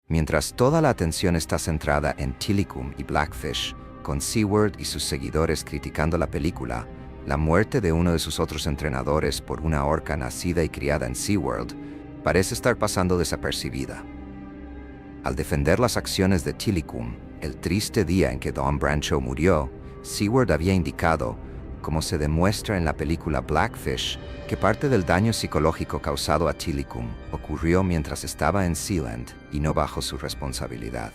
Mientras toda la atención está centrada en Tilikum y Blackfish, con SeaWorld y sus seguidores criticando la película, la muerte de uno de sus otros entrenadores por una orca nacida y criada en SeaWorld parece estar pasando desapercibida. Al defender las acciones de Tilikum, el triste día en que Dawn Brancheau murió, SeaWorld había indicado, como se demuestra en la película Blackfish, que parte del daño psicológico causado a Tilikum ocurrió mientras estaba en Sealand y no bajo su responsabilidad.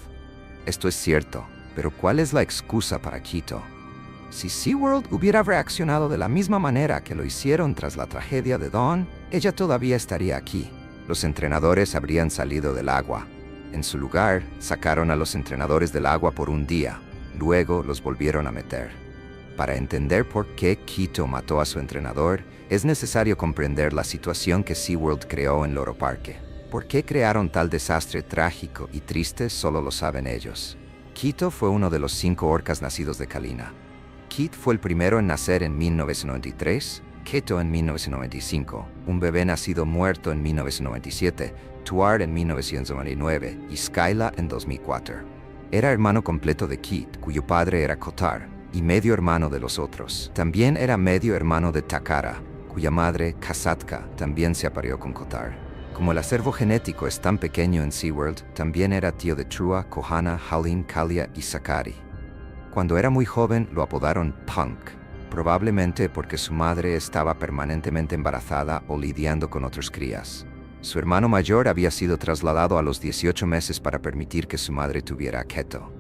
Esto es cierto, pero ¿cuál es la excusa para Quito? Si SeaWorld hubiera reaccionado de la misma manera que lo hicieron tras la tragedia de Dawn, ella todavía estaría aquí. Los entrenadores habrían salido del agua. En su lugar, sacaron a los entrenadores del agua por un día. Luego los volvieron a meter. Para entender por qué Quito mató a su entrenador, es necesario comprender la situación que SeaWorld creó en Loro Parque. ¿Por qué crearon tal desastre trágico y triste? Solo lo saben ellos. Quito fue uno de los 5 orcas nacidos de Kalina. Kit fue el primero en nacer en 1993, Keto en 1995, un bebé nacido muerto en 1997, Tuar en 1999 y Skyla en 2004. Era hermano completo de Kit, cuyo padre era Kotar, y medio hermano de los otros. También era medio hermano de Takara, cuya madre, Kasatka, también se apareó con Kotar. Como el acervo genético es tan pequeño en SeaWorld, también era tío de Trua, Kohana, Halin, Kalia y Sakari. Cuando era muy joven lo apodaron Punk, probablemente porque su madre estaba permanentemente embarazada o lidiando con otros crías. Su hermano mayor había sido trasladado a los 18 meses para permitir que su madre tuviera a Keto.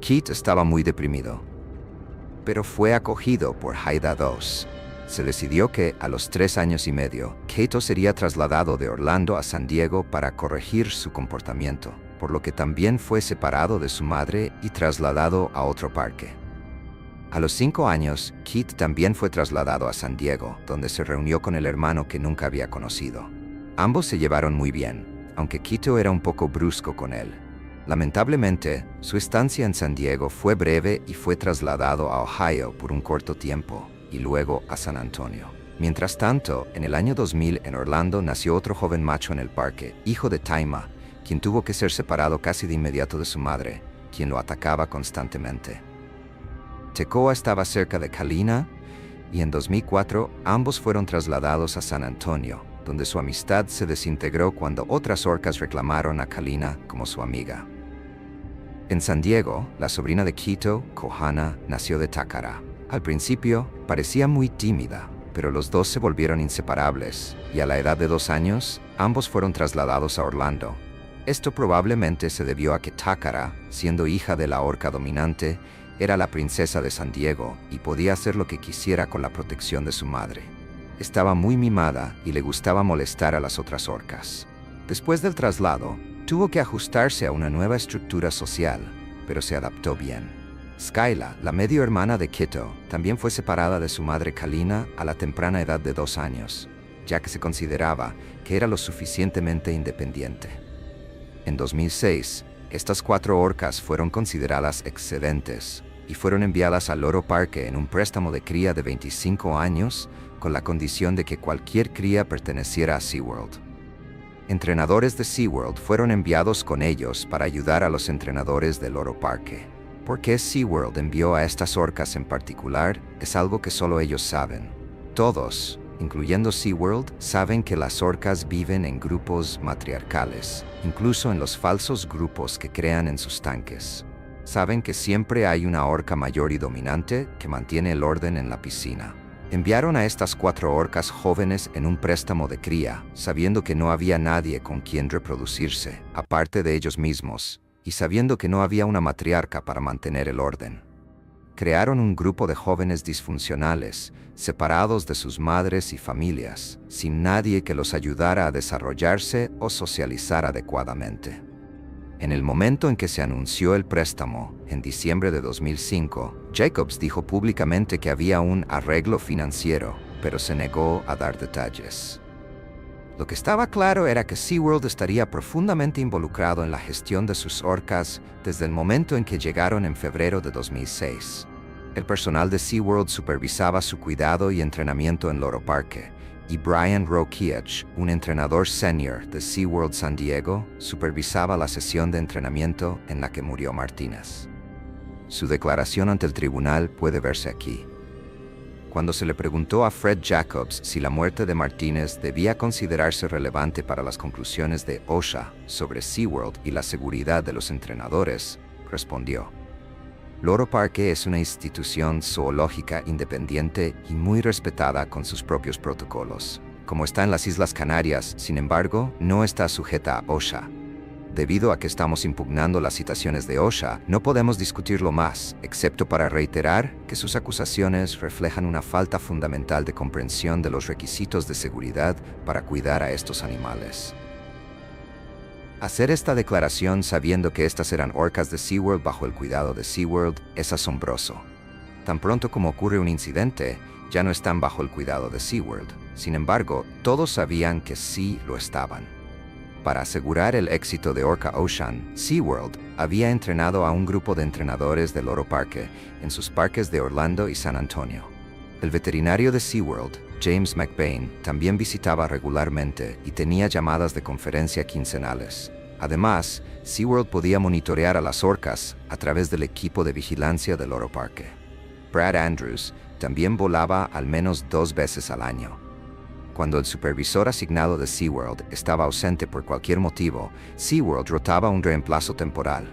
Kit estaba muy deprimido, pero fue acogido por Haida II. Se decidió que, a los 3 años y medio, Keto sería trasladado de Orlando a San Diego para corregir su comportamiento, por lo que también fue separado de su madre y trasladado a otro parque. A los 5 años, Kit también fue trasladado a San Diego, donde se reunió con el hermano que nunca había conocido. Ambos se llevaron muy bien, aunque Quito era un poco brusco con él. Lamentablemente, su estancia en San Diego fue breve y fue trasladado a Ohio por un corto tiempo, y luego a San Antonio. Mientras tanto, en el año 2000 en Orlando nació otro joven macho en el parque, hijo de Taima, quien tuvo que ser separado casi de inmediato de su madre, quien lo atacaba constantemente. Tekoa estaba cerca de Kalina, y en 2004 ambos fueron trasladados a San Antonio, donde su amistad se desintegró cuando otras orcas reclamaron a Kalina como su amiga. En San Diego, la sobrina de Quito, Kohana, nació de Takara. Al principio, parecía muy tímida, pero los dos se volvieron inseparables, y a la edad de 2 años, ambos fueron trasladados a Orlando. Esto probablemente se debió a que Takara, siendo hija de la orca dominante, era la princesa de San Diego y podía hacer lo que quisiera con la protección de su madre. Estaba muy mimada y le gustaba molestar a las otras orcas. Después del traslado, tuvo que ajustarse a una nueva estructura social, pero se adaptó bien. Skyla, la medio hermana de Quito, también fue separada de su madre Kalina a la temprana edad de 2 años, ya que se consideraba que era lo suficientemente independiente. En 2006, estas 4 orcas fueron consideradas excedentes y fueron enviadas al Loro Parque en un préstamo de cría de 25 años con la condición de que cualquier cría perteneciera a SeaWorld. Entrenadores de SeaWorld fueron enviados con ellos para ayudar a los entrenadores del Loro Parque. ¿Por qué SeaWorld envió a estas orcas en particular? Es algo que solo ellos saben. Todos, incluyendo SeaWorld, saben que las orcas viven en grupos matriarcales, incluso en los falsos grupos que crean en sus tanques. Saben que siempre hay una orca mayor y dominante que mantiene el orden en la piscina. Enviaron a estas 4 orcas jóvenes en un préstamo de cría, sabiendo que no había nadie con quien reproducirse, aparte de ellos mismos, y sabiendo que no había una matriarca para mantener el orden. Crearon un grupo de jóvenes disfuncionales, separados de sus madres y familias, sin nadie que los ayudara a desarrollarse o socializar adecuadamente. En el momento en que se anunció el préstamo, en diciembre de 2005, Jacobs dijo públicamente que había un arreglo financiero, pero se negó a dar detalles. Lo que estaba claro era que SeaWorld estaría profundamente involucrado en la gestión de sus orcas desde el momento en que llegaron en febrero de 2006. El personal de SeaWorld supervisaba su cuidado y entrenamiento en Loro Parque, y Brian Rokiach, un entrenador senior de SeaWorld San Diego, supervisaba la sesión de entrenamiento en la que murió Martínez. Su declaración ante el tribunal puede verse aquí. Cuando se le preguntó a Fred Jacobs si la muerte de Martínez debía considerarse relevante para las conclusiones de OSHA sobre SeaWorld y la seguridad de los entrenadores, respondió: Loro Parque es una institución zoológica independiente y muy respetada con sus propios protocolos. Como está en las Islas Canarias, sin embargo, no está sujeta a OSHA. Debido a que estamos impugnando las citaciones de OSHA, no podemos discutirlo más, excepto para reiterar que sus acusaciones reflejan una falta fundamental de comprensión de los requisitos de seguridad para cuidar a estos animales. Hacer esta declaración sabiendo que estas eran orcas de SeaWorld bajo el cuidado de SeaWorld es asombroso. Tan pronto como ocurre un incidente, ya no están bajo el cuidado de SeaWorld. Sin embargo, todos sabían que sí lo estaban. Para asegurar el éxito de Orca Ocean, SeaWorld había entrenado a un grupo de entrenadores de Loro Parque en sus parques de Orlando y San Antonio. El veterinario de SeaWorld, James McBain, también visitaba regularmente y tenía llamadas de conferencia quincenales. Además, SeaWorld podía monitorear a las orcas a través del equipo de vigilancia del Loro Parque. Brad Andrews también volaba al menos 2 veces al año. Cuando el supervisor asignado de SeaWorld estaba ausente por cualquier motivo, SeaWorld rotaba un reemplazo temporal.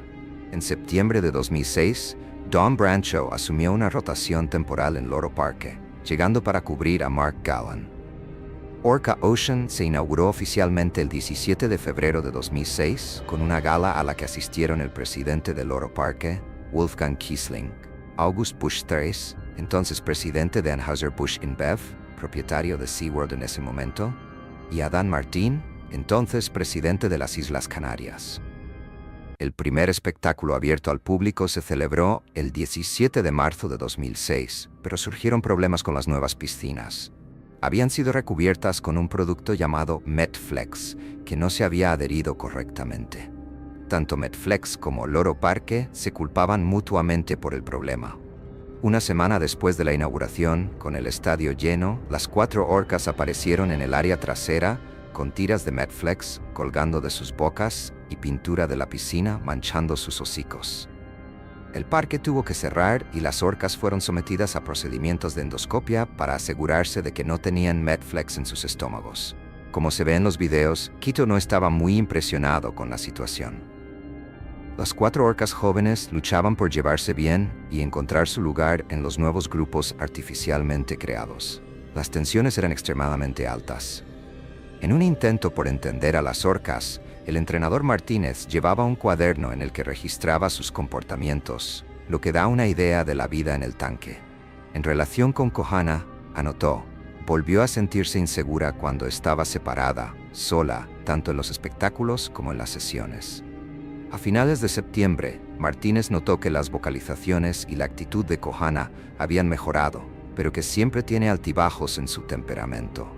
En septiembre de 2006, Don Brancho asumió una rotación temporal en Loro Parque, llegando para cubrir a Mark Gallen. Orca Ocean se inauguró oficialmente el 17 de febrero de 2006 con una gala a la que asistieron el presidente de Loro Parque, Wolfgang Kiesling, August Busch III, entonces presidente de Anheuser-Busch InBev, propietario de SeaWorld en ese momento, y Adán Martín, entonces presidente de las Islas Canarias. El primer espectáculo abierto al público se celebró el 17 de marzo de 2006, pero surgieron problemas con las nuevas piscinas. Habían sido recubiertas con un producto llamado Metflex, que no se había adherido correctamente. Tanto Metflex como Loro Parque se culpaban mutuamente por el problema. Una semana después de la inauguración, con el estadio lleno, las 4 orcas aparecieron en el área trasera con tiras de Metflex colgando de sus bocas y pintura de la piscina manchando sus hocicos. El parque tuvo que cerrar y las orcas fueron sometidas a procedimientos de endoscopia para asegurarse de que no tenían Metflex en sus estómagos. Como se ve en los videos, Quito no estaba muy impresionado con la situación. Las 4 orcas jóvenes luchaban por llevarse bien y encontrar su lugar en los nuevos grupos artificialmente creados. Las tensiones eran extremadamente altas. En un intento por entender a las orcas, el entrenador Martínez llevaba un cuaderno en el que registraba sus comportamientos, lo que da una idea de la vida en el tanque. En relación con Kohana, anotó: volvió a sentirse insegura cuando estaba separada, sola, tanto en los espectáculos como en las sesiones. A finales de septiembre, Martínez notó que las vocalizaciones y la actitud de Kohana habían mejorado, pero que siempre tiene altibajos en su temperamento.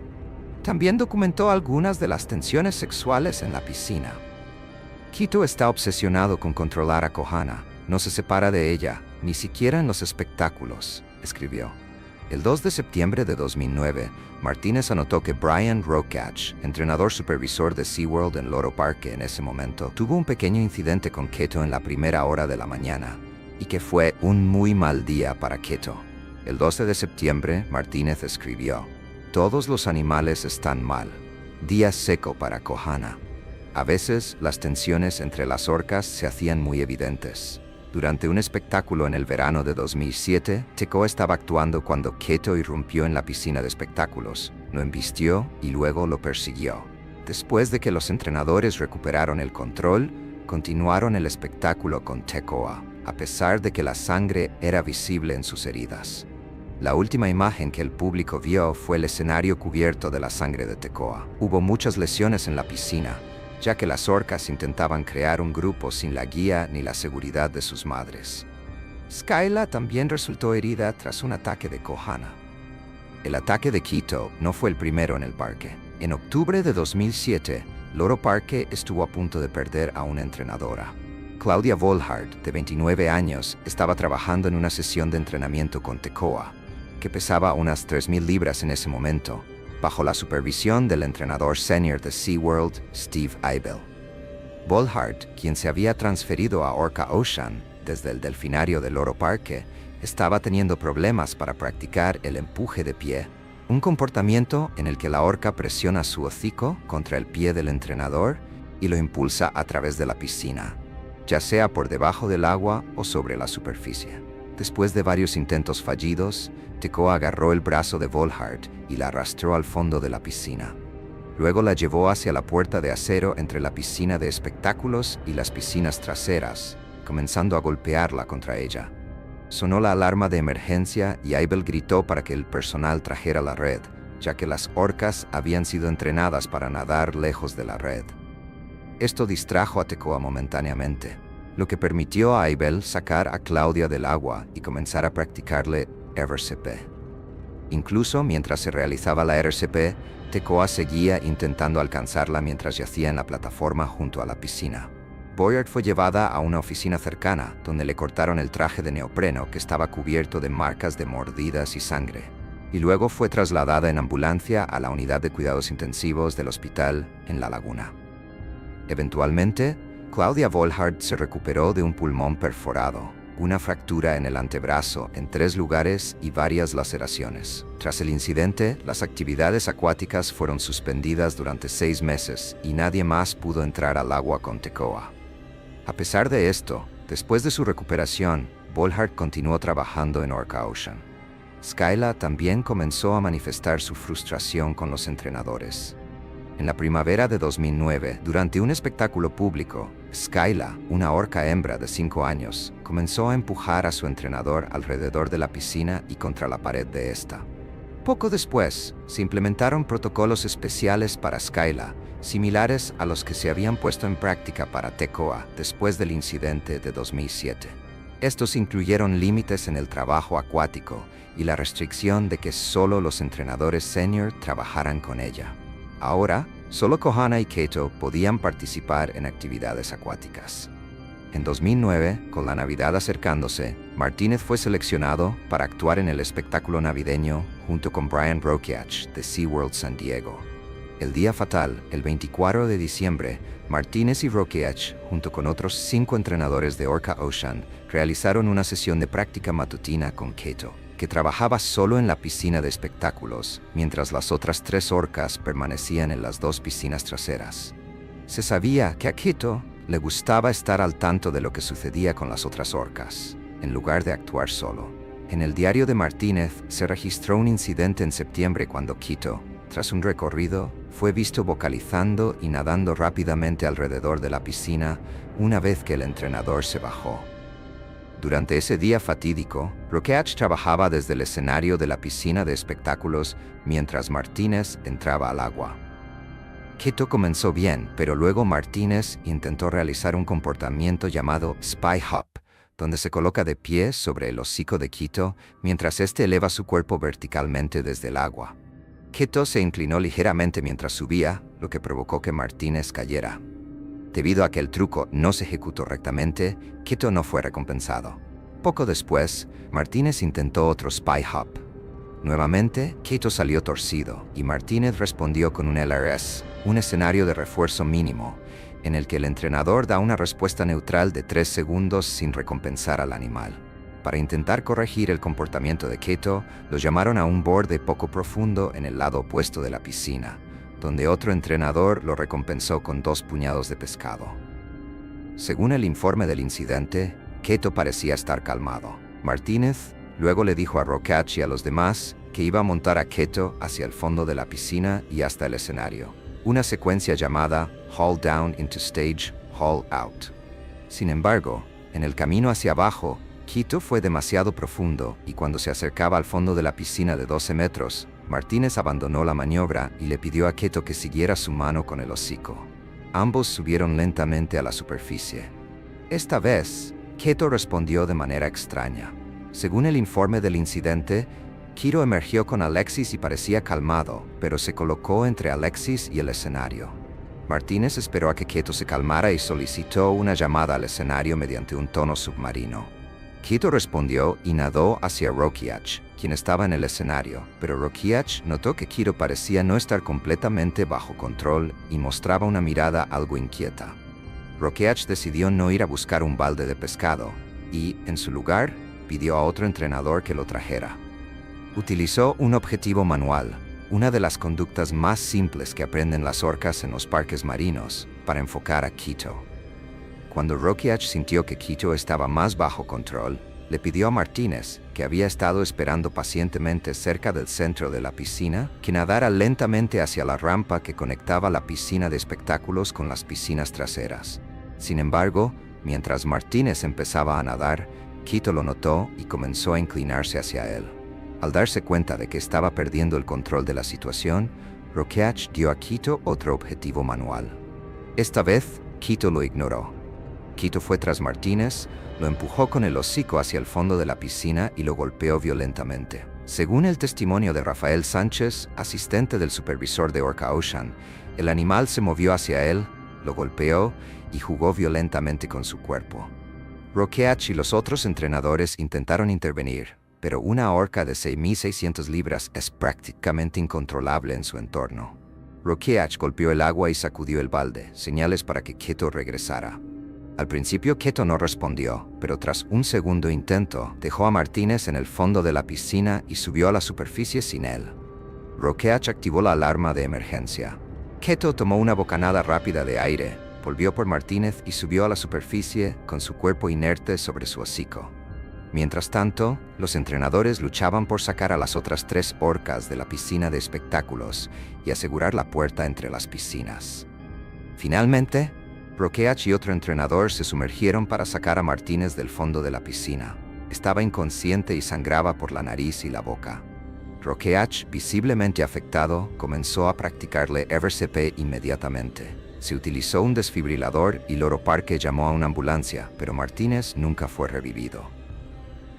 También documentó algunas de las tensiones sexuales en la piscina. Quito está obsesionado con controlar a Kohana, no se separa de ella, ni siquiera en los espectáculos, escribió. El 2 de septiembre de 2009, Martínez anotó que Brian Rokiach, entrenador supervisor de SeaWorld en Loro Parque en ese momento, tuvo un pequeño incidente con Quito en la primera hora de la mañana, y que fue un muy mal día para Quito. El 12 de septiembre, Martínez escribió: todos los animales están mal. Día seco para Kohana. A veces, las tensiones entre las orcas se hacían muy evidentes. Durante un espectáculo en el verano de 2007, Tekoa estaba actuando cuando Quito irrumpió en la piscina de espectáculos, lo embistió y luego lo persiguió. Después de que los entrenadores recuperaron el control, continuaron el espectáculo con Tekoa, a pesar de que la sangre era visible en sus heridas. La última imagen que el público vio fue el escenario cubierto de la sangre de Tekoa. Hubo muchas lesiones en la piscina, ya que las orcas intentaban crear un grupo sin la guía ni la seguridad de sus madres. Skyla también resultó herida tras un ataque de Kohana. El ataque de Quito no fue el primero en el parque. En octubre de 2007, Loro Parque estuvo a punto de perder a una entrenadora. Claudia Volhard, de 29 años, estaba trabajando en una sesión de entrenamiento con Tekoa, que pesaba unas 3,000 libras en ese momento, bajo la supervisión del entrenador senior de SeaWorld, Steve Eibel. Volhard, quien se había transferido a Orca Ocean desde el delfinario del Loro Parque, estaba teniendo problemas para practicar el empuje de pie, un comportamiento en el que la orca presiona su hocico contra el pie del entrenador y lo impulsa a través de la piscina, ya sea por debajo del agua o sobre la superficie. Después de varios intentos fallidos, Tekoa agarró el brazo de Volhard y la arrastró al fondo de la piscina. Luego la llevó hacia la puerta de acero entre la piscina de espectáculos y las piscinas traseras, comenzando a golpearla contra ella. Sonó la alarma de emergencia y Eibel gritó para que el personal trajera la red, ya que las orcas habían sido entrenadas para nadar lejos de la red. Esto distrajo a Tekoa momentáneamente, lo que permitió a Eibel sacar a Claudia del agua y comenzar a practicarle RCP. Incluso mientras se realizaba la RCP, Tekoa seguía intentando alcanzarla mientras yacía en la plataforma junto a la piscina. Boyard fue llevada a una oficina cercana, donde le cortaron el traje de neopreno que estaba cubierto de marcas de mordidas y sangre, y luego fue trasladada en ambulancia a la unidad de cuidados intensivos del hospital en La Laguna. Eventualmente, Claudia Volhard se recuperó de un pulmón perforado, una fractura en el antebrazo en 3 lugares y varias laceraciones. Tras el incidente, las actividades acuáticas fueron suspendidas durante 6 meses y nadie más pudo entrar al agua con Tekoa. A pesar de esto, después de su recuperación, Volhard continuó trabajando en Orca Ocean. Skyla también comenzó a manifestar su frustración con los entrenadores. En la primavera de 2009, durante un espectáculo público, Skyla, una orca hembra de 5 años, comenzó a empujar a su entrenador alrededor de la piscina y contra la pared de esta. Poco después, se implementaron protocolos especiales para Skyla, similares a los que se habían puesto en práctica para Tekoa después del incidente de 2007. Estos incluyeron límites en el trabajo acuático y la restricción de que solo los entrenadores senior trabajaran con ella. Ahora, solo Kohana y Keito podían participar en actividades acuáticas. En 2009, con la Navidad acercándose, Martínez fue seleccionado para actuar en el espectáculo navideño junto con Brian Rokeach de SeaWorld San Diego. El día fatal, el 24 de diciembre, Martínez y Rokeach, junto con otros 5 entrenadores de Orca Ocean, realizaron una sesión de práctica matutina con Keito, que trabajaba solo en la piscina de espectáculos, mientras las otras 3 orcas permanecían en las 2 piscinas traseras. Se sabía que a Keito le gustaba estar al tanto de lo que sucedía con las otras orcas, en lugar de actuar solo. En el diario de Martínez se registró un incidente en septiembre cuando Keito, tras un recorrido, fue visto vocalizando y nadando rápidamente alrededor de la piscina una vez que el entrenador se bajó. Durante ese día fatídico, Rokeach trabajaba desde el escenario de la piscina de espectáculos mientras Martínez entraba al agua. Keito comenzó bien, pero luego Martínez intentó realizar un comportamiento llamado Spy Hop, donde se coloca de pie sobre el hocico de Keito mientras éste eleva su cuerpo verticalmente desde el agua. Keito se inclinó ligeramente mientras subía, lo que provocó que Martínez cayera. Debido a que el truco no se ejecutó rectamente, Keito no fue recompensado. Poco después, Martínez intentó otro Spy Hop. Nuevamente, Keito salió torcido y Martínez respondió con un LRS, un escenario de refuerzo mínimo, en el que el entrenador da una respuesta neutral de 3 segundos sin recompensar al animal. Para intentar corregir el comportamiento de Keito, lo llamaron a un borde poco profundo en el lado opuesto de la piscina, donde otro entrenador lo recompensó con 2 puñados de pescado. Según el informe del incidente, Keito parecía estar calmado. Martínez luego le dijo a Rokeach y a los demás que iba a montar a Keito hacia el fondo de la piscina y hasta el escenario, una secuencia llamada Haul Down into Stage, Haul Out. Sin embargo, en el camino hacia abajo, Keito fue demasiado profundo y cuando se acercaba al fondo de la piscina de 12 metros, Martínez abandonó la maniobra y le pidió a Keito que siguiera su mano con el hocico. Ambos subieron lentamente a la superficie. Esta vez, Keito respondió de manera extraña. Según el informe del incidente, Keito emergió con Alexis y parecía calmado, pero se colocó entre Alexis y el escenario. Martínez esperó a que Keito se calmara y solicitó una llamada al escenario mediante un tono submarino. Keito respondió y nadó hacia Rokeach, quien estaba en el escenario, pero Rokeach notó que Quito parecía no estar completamente bajo control y mostraba una mirada algo inquieta. Rokeach decidió no ir a buscar un balde de pescado y, en su lugar, pidió a otro entrenador que lo trajera. Utilizó un objetivo manual, una de las conductas más simples que aprenden las orcas en los parques marinos, para enfocar a Quito. Cuando Rokeach sintió que Quito estaba más bajo control, le pidió a Martínez, que había estado esperando pacientemente cerca del centro de la piscina, que nadara lentamente hacia la rampa que conectaba la piscina de espectáculos con las piscinas traseras. Sin embargo, mientras Martínez empezaba a nadar, Quito lo notó y comenzó a inclinarse hacia él. Al darse cuenta de que estaba perdiendo el control de la situación, Rokeach dio a Quito otro objetivo manual. Esta vez, Quito lo ignoró. Quito fue tras Martínez, lo empujó con el hocico hacia el fondo de la piscina y lo golpeó violentamente. Según el testimonio de Rafael Sánchez, asistente del supervisor de Orca Ocean, el animal se movió hacia él, lo golpeó y jugó violentamente con su cuerpo. Rokeach y los otros entrenadores intentaron intervenir, pero una orca de 6.600 libras es prácticamente incontrolable en su entorno. Rokeach golpeó el agua y sacudió el balde, señales para que Quito regresara. Al principio Quito no respondió, pero tras un segundo intento, dejó a Martínez en el fondo de la piscina y subió a la superficie sin él. Rokeach activó la alarma de emergencia. Quito tomó una bocanada rápida de aire, volvió por Martínez y subió a la superficie con su cuerpo inerte sobre su hocico. Mientras tanto, los entrenadores luchaban por sacar a las otras 3 orcas de la piscina de espectáculos y asegurar la puerta entre las piscinas. Finalmente, Rokeach y otro entrenador se sumergieron para sacar a Martínez del fondo de la piscina. Estaba inconsciente y sangraba por la nariz y la boca. Rokeach, visiblemente afectado, comenzó a practicarle RCP inmediatamente. Se utilizó un desfibrilador y Loro Parque llamó a una ambulancia, pero Martínez nunca fue revivido.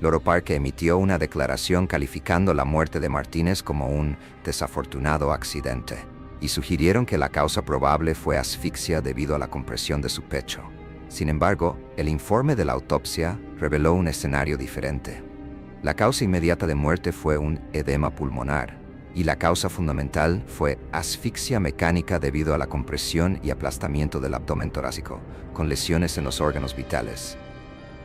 Loro Parque emitió una declaración calificando la muerte de Martínez como un desafortunado accidente, y sugirieron que la causa probable fue asfixia debido a la compresión de su pecho. Sin embargo, el informe de la autopsia reveló un escenario diferente. La causa inmediata de muerte fue un edema pulmonar, y la causa fundamental fue asfixia mecánica debido a la compresión y aplastamiento del abdomen torácico, con lesiones en los órganos vitales.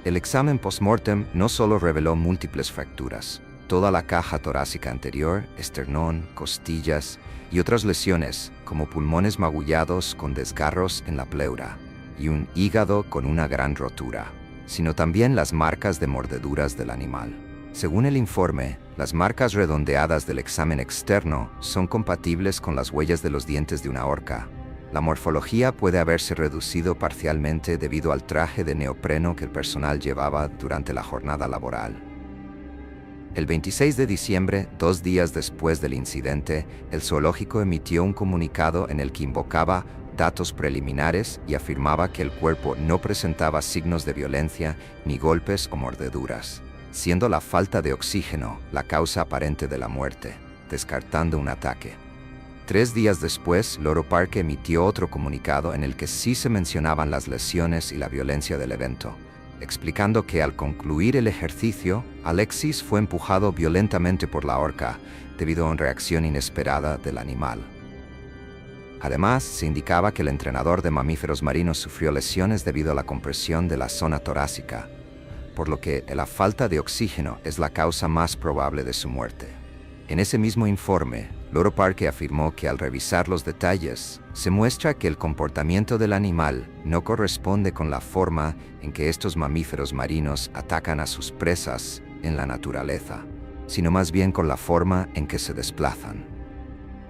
El examen post-mortem no solo reveló múltiples fracturas, toda la caja torácica anterior, esternón, costillas y otras lesiones, como pulmones magullados con desgarros en la pleura y un hígado con una gran rotura, sino también las marcas de mordeduras del animal. Según el informe, las marcas redondeadas del examen externo son compatibles con las huellas de los dientes de una orca. La morfología puede haberse reducido parcialmente debido al traje de neopreno que el personal llevaba durante la jornada laboral. El 26 de diciembre, 2 días después del incidente, el zoológico emitió un comunicado en el que invocaba datos preliminares y afirmaba que el cuerpo no presentaba signos de violencia ni golpes o mordeduras, siendo la falta de oxígeno la causa aparente de la muerte, descartando un ataque. 3 días después, Loro Parque emitió otro comunicado en el que sí se mencionaban las lesiones y la violencia del evento, explicando que al concluir el ejercicio, Alexis fue empujado violentamente por la orca debido a una reacción inesperada del animal. Además, se indicaba que el entrenador de mamíferos marinos sufrió lesiones debido a la compresión de la zona torácica, por lo que la falta de oxígeno es la causa más probable de su muerte. En ese mismo informe, Loro Parque afirmó que al revisar los detalles, se muestra que el comportamiento del animal no corresponde con la forma en que estos mamíferos marinos atacan a sus presas en la naturaleza, sino más bien con la forma en que se desplazan.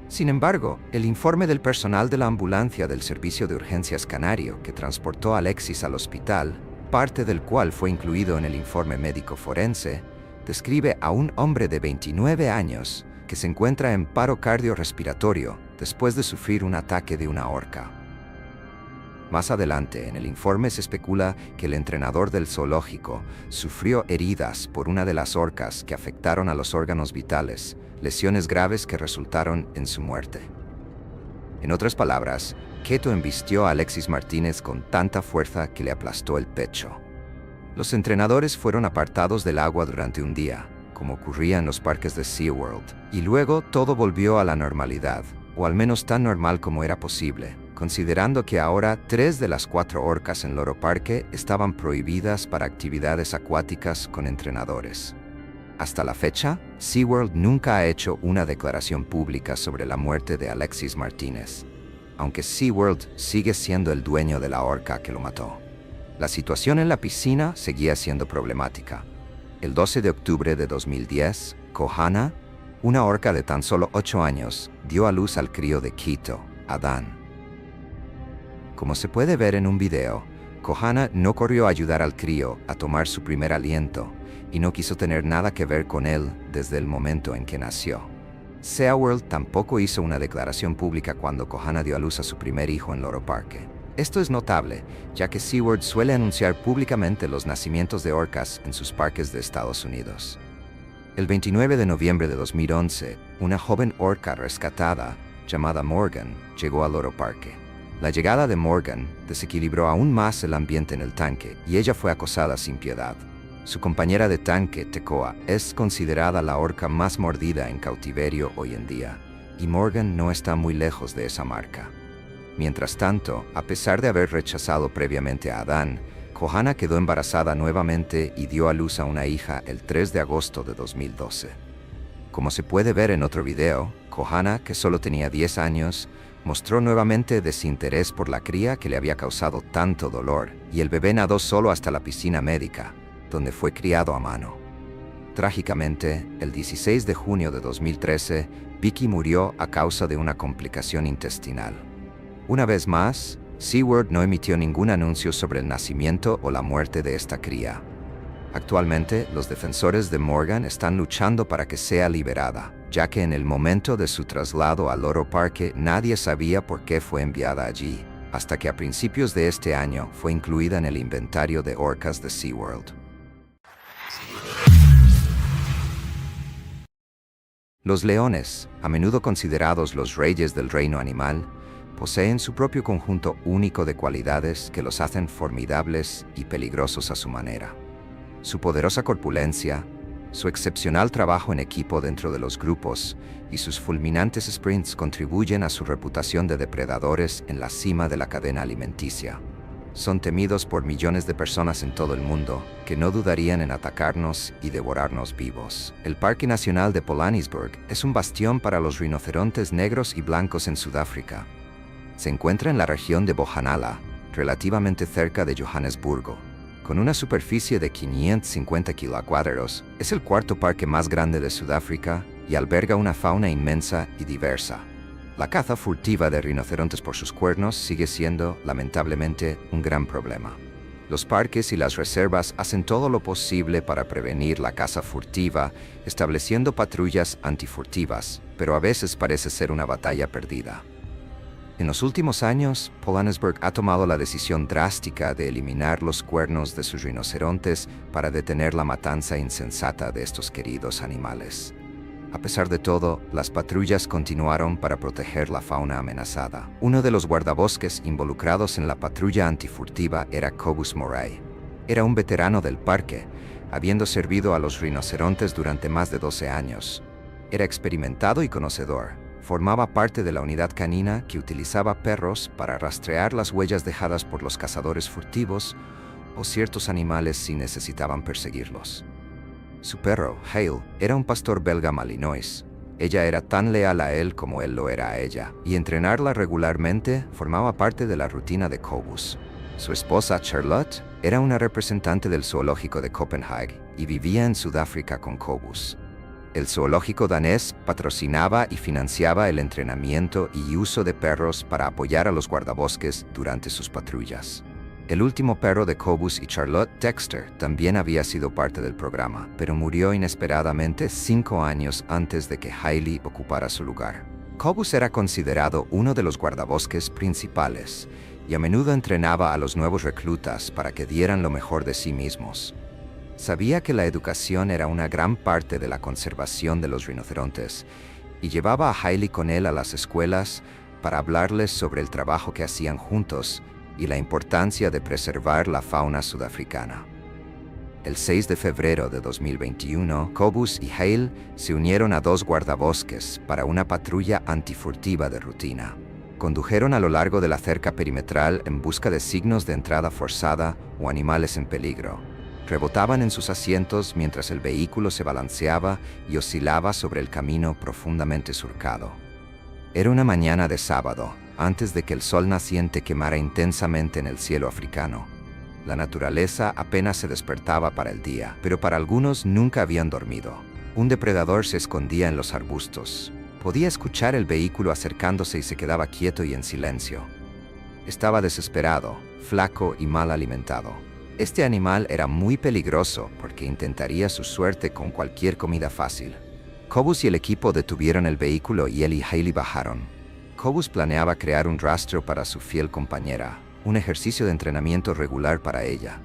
Sin embargo, el informe del personal de la ambulancia del Servicio de Urgencias Canario que transportó a Alexis al hospital, parte del cual fue incluido en el informe médico forense, describe a un hombre de 29 años que se encuentra en paro cardiorrespiratorio después de sufrir un ataque de una orca. Más adelante, en el informe se especula que el entrenador del zoológico sufrió heridas por una de las orcas que afectaron a los órganos vitales, lesiones graves que resultaron en su muerte. En otras palabras, Quito embistió a Alexis Martínez con tanta fuerza que le aplastó el pecho. Los entrenadores fueron apartados del agua durante un día, como ocurría en los parques de SeaWorld. Y luego todo volvió a la normalidad, o al menos tan normal como era posible, considerando que ahora 3 de las 4 orcas en Loro Parque estaban prohibidas para actividades acuáticas con entrenadores. Hasta la fecha, SeaWorld nunca ha hecho una declaración pública sobre la muerte de Alexis Martínez, aunque SeaWorld sigue siendo el dueño de la orca que lo mató. La situación en la piscina seguía siendo problemática. El 12 de octubre de 2010, Kohana, una orca de tan solo 8 años, dio a luz al crío de Quito, Adán. Como se puede ver en un video, Kohana no corrió a ayudar al crío a tomar su primer aliento y no quiso tener nada que ver con él desde el momento en que nació. SeaWorld tampoco hizo una declaración pública cuando Kohana dio a luz a su primer hijo en Loro Parque. Esto es notable, ya que SeaWorld suele anunciar públicamente los nacimientos de orcas en sus parques de Estados Unidos. El 29 de noviembre de 2011, una joven orca rescatada, llamada Morgan, llegó a Loro Parque. La llegada de Morgan desequilibró aún más el ambiente en el tanque y ella fue acosada sin piedad. Su compañera de tanque, Tekoa, es considerada la orca más mordida en cautiverio hoy en día, y Morgan no está muy lejos de esa marca. Mientras tanto, a pesar de haber rechazado previamente a Adán, Kohana quedó embarazada nuevamente y dio a luz a una hija el 3 de agosto de 2012. Como se puede ver en otro video, Kohana, que solo tenía 10 años, mostró nuevamente desinterés por la cría que le había causado tanto dolor, y el bebé nadó solo hasta la piscina médica, donde fue criado a mano. Trágicamente, el 16 de junio de 2013, Vicky murió a causa de una complicación intestinal. Una vez más, SeaWorld no emitió ningún anuncio sobre el nacimiento o la muerte de esta cría. Actualmente, los defensores de Morgan están luchando para que sea liberada, ya que en el momento de su traslado a Loro Parque nadie sabía por qué fue enviada allí, hasta que a principios de este año fue incluida en el inventario de orcas de SeaWorld. Los leones, a menudo considerados los reyes del reino animal, poseen su propio conjunto único de cualidades que los hacen formidables y peligrosos a su manera. Su poderosa corpulencia, su excepcional trabajo en equipo dentro de los grupos y sus fulminantes sprints contribuyen a su reputación de depredadores en la cima de la cadena alimenticia. Son temidos por millones de personas en todo el mundo que no dudarían en atacarnos y devorarnos vivos. El Parque Nacional de Polanisburg es un bastión para los rinocerontes negros y blancos en Sudáfrica. Se encuentra en la región de Bojanala, relativamente cerca de Johannesburgo. Con una superficie de 550 kilómetros, es el cuarto parque más grande de Sudáfrica y alberga una fauna inmensa y diversa. La caza furtiva de rinocerontes por sus cuernos sigue siendo, lamentablemente, un gran problema. Los parques y las reservas hacen todo lo posible para prevenir la caza furtiva, estableciendo patrullas antifurtivas, pero a veces parece ser una batalla perdida. En los últimos años, Polanisburg ha tomado la decisión drástica de eliminar los cuernos de sus rinocerontes para detener la matanza insensata de estos queridos animales. A pesar de todo, las patrullas continuaron para proteger la fauna amenazada. Uno de los guardabosques involucrados en la patrulla antifurtiva era Cobus Moray. Era un veterano del parque, habiendo servido a los rinocerontes durante más de 12 años. Era experimentado y conocedor. Formaba parte de la unidad canina que utilizaba perros para rastrear las huellas dejadas por los cazadores furtivos o ciertos animales si necesitaban perseguirlos. Su perro, Hale, era un pastor belga malinois. Ella era tan leal a él como él lo era a ella, y entrenarla regularmente formaba parte de la rutina de Cobus. Su esposa, Charlotte, era una representante del zoológico de Copenhague y vivía en Sudáfrica con Cobus. El zoológico danés patrocinaba y financiaba el entrenamiento y uso de perros para apoyar a los guardabosques durante sus patrullas. El último perro de Cobus y Charlotte, Dexter, también había sido parte del programa, pero murió inesperadamente 5 años antes de que Hailey ocupara su lugar. Cobus era considerado uno de los guardabosques principales y a menudo entrenaba a los nuevos reclutas para que dieran lo mejor de sí mismos. Sabía que la educación era una gran parte de la conservación de los rinocerontes y llevaba a Hailey con él a las escuelas para hablarles sobre el trabajo que hacían juntos y la importancia de preservar la fauna sudafricana. El 6 de febrero de 2021, Cobus y Hale se unieron a dos guardabosques para una patrulla antifurtiva de rutina. Condujeron a lo largo de la cerca perimetral en busca de signos de entrada forzada o animales en peligro. Rebotaban en sus asientos mientras el vehículo se balanceaba y oscilaba sobre el camino profundamente surcado. Era una mañana de sábado, antes de que el sol naciente quemara intensamente en el cielo africano. La naturaleza apenas se despertaba para el día, pero para algunos nunca habían dormido. Un depredador se escondía en los arbustos. Podía escuchar el vehículo acercándose y se quedaba quieto y en silencio. Estaba desesperado, flaco y mal alimentado. Este animal era muy peligroso porque intentaría su suerte con cualquier comida fácil. Cobus y el equipo detuvieron el vehículo y él y Hailey bajaron. Cobus planeaba crear un rastro para su fiel compañera, un ejercicio de entrenamiento regular para ella.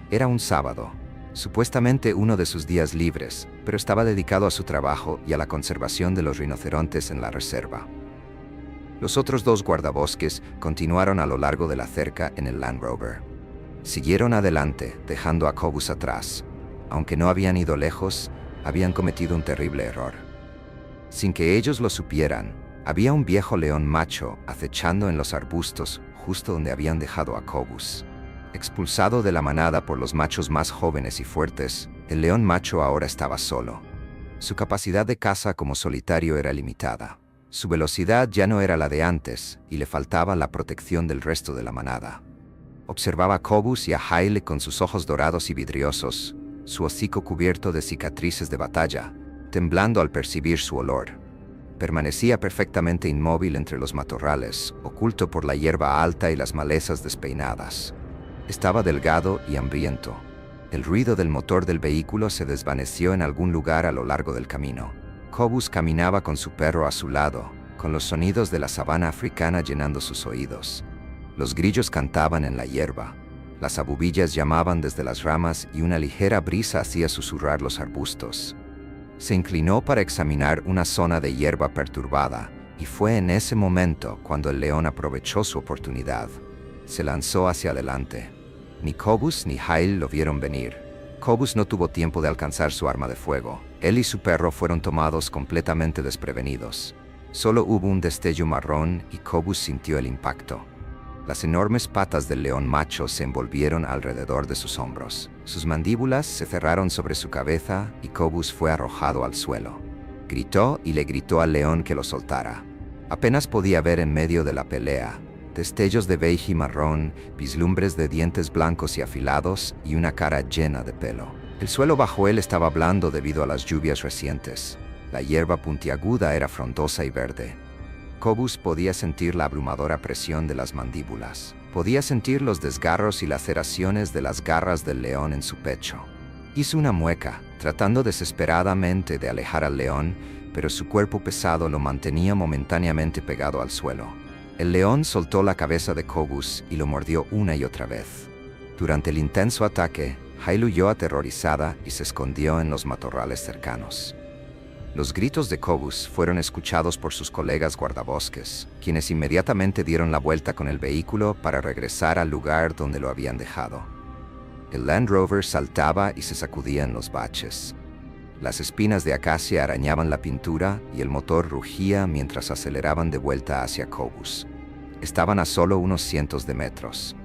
Era un sábado, supuestamente uno de sus días libres, pero estaba dedicado a su trabajo y a la conservación de los rinocerontes en la reserva. Los otros dos guardabosques continuaron a lo largo de la cerca en el Land Rover. Siguieron adelante, dejando a Cobus atrás. Aunque no habían ido lejos, habían cometido un terrible error. Sin que ellos lo supieran, había un viejo león macho acechando en los arbustos justo donde habían dejado a Cobus. Expulsado de la manada por los machos más jóvenes y fuertes, el león macho ahora estaba solo. Su capacidad de caza como solitario era limitada. Su velocidad ya no era la de antes y le faltaba la protección del resto de la manada. Observaba a Cobus y a Hailey con sus ojos dorados y vidriosos, su hocico cubierto de cicatrices de batalla, temblando al percibir su olor. Permanecía perfectamente inmóvil entre los matorrales, oculto por la hierba alta y las malezas despeinadas. Estaba delgado y hambriento. El ruido del motor del vehículo se desvaneció en algún lugar a lo largo del camino. Cobus caminaba con su perro a su lado, con los sonidos de la sabana africana llenando sus oídos. Los grillos cantaban en la hierba. Las abubillas llamaban desde las ramas y una ligera brisa hacía susurrar los arbustos. Se inclinó para examinar una zona de hierba perturbada, y fue en ese momento cuando el león aprovechó su oportunidad. Se lanzó hacia adelante. Ni Cobus ni Hailey lo vieron venir. Cobus no tuvo tiempo de alcanzar su arma de fuego. Él y su perro fueron tomados completamente desprevenidos. Solo hubo un destello marrón y Cobus sintió el impacto. Las enormes patas del león macho se envolvieron alrededor de sus hombros. Sus mandíbulas se cerraron sobre su cabeza y Cobus fue arrojado al suelo. Gritó y le gritó al león que lo soltara. Apenas podía ver en medio de la pelea destellos de beige y marrón, vislumbres de dientes blancos y afilados y una cara llena de pelo. El suelo bajo él estaba blando debido a las lluvias recientes. La hierba puntiaguda era frondosa y verde. Cobus podía sentir la abrumadora presión de las mandíbulas. Podía sentir los desgarros y laceraciones de las garras del león en su pecho. Hizo una mueca, tratando desesperadamente de alejar al león, pero su cuerpo pesado lo mantenía momentáneamente pegado al suelo. El león soltó la cabeza de Cobus y lo mordió una y otra vez. Durante el intenso ataque, Hailey huyó aterrorizada y se escondió en los matorrales cercanos. Los gritos de Cobus fueron escuchados por sus colegas guardabosques, quienes inmediatamente dieron la vuelta con el vehículo para regresar al lugar donde lo habían dejado. El Land Rover saltaba y se sacudía en los baches. Las espinas de acacia arañaban la pintura y el motor rugía mientras aceleraban de vuelta hacia Cobus. Estaban a solo unos cientos de metros.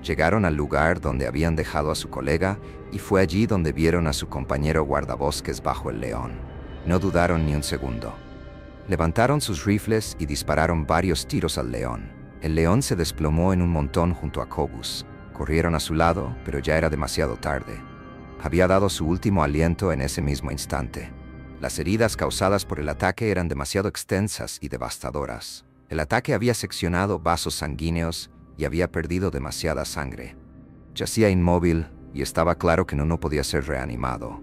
Llegaron al lugar donde habían dejado a su colega y fue allí donde vieron a su compañero guardabosques bajo el león. No dudaron ni un segundo. Levantaron sus rifles y dispararon varios tiros al león. El león se desplomó en un montón junto a Cobus. Corrieron a su lado, pero ya era demasiado tarde. Había dado su último aliento en ese mismo instante. Las heridas causadas por el ataque eran demasiado extensas y devastadoras. El ataque había seccionado vasos sanguíneos y había perdido demasiada sangre. Yacía inmóvil y estaba claro que no podía ser reanimado.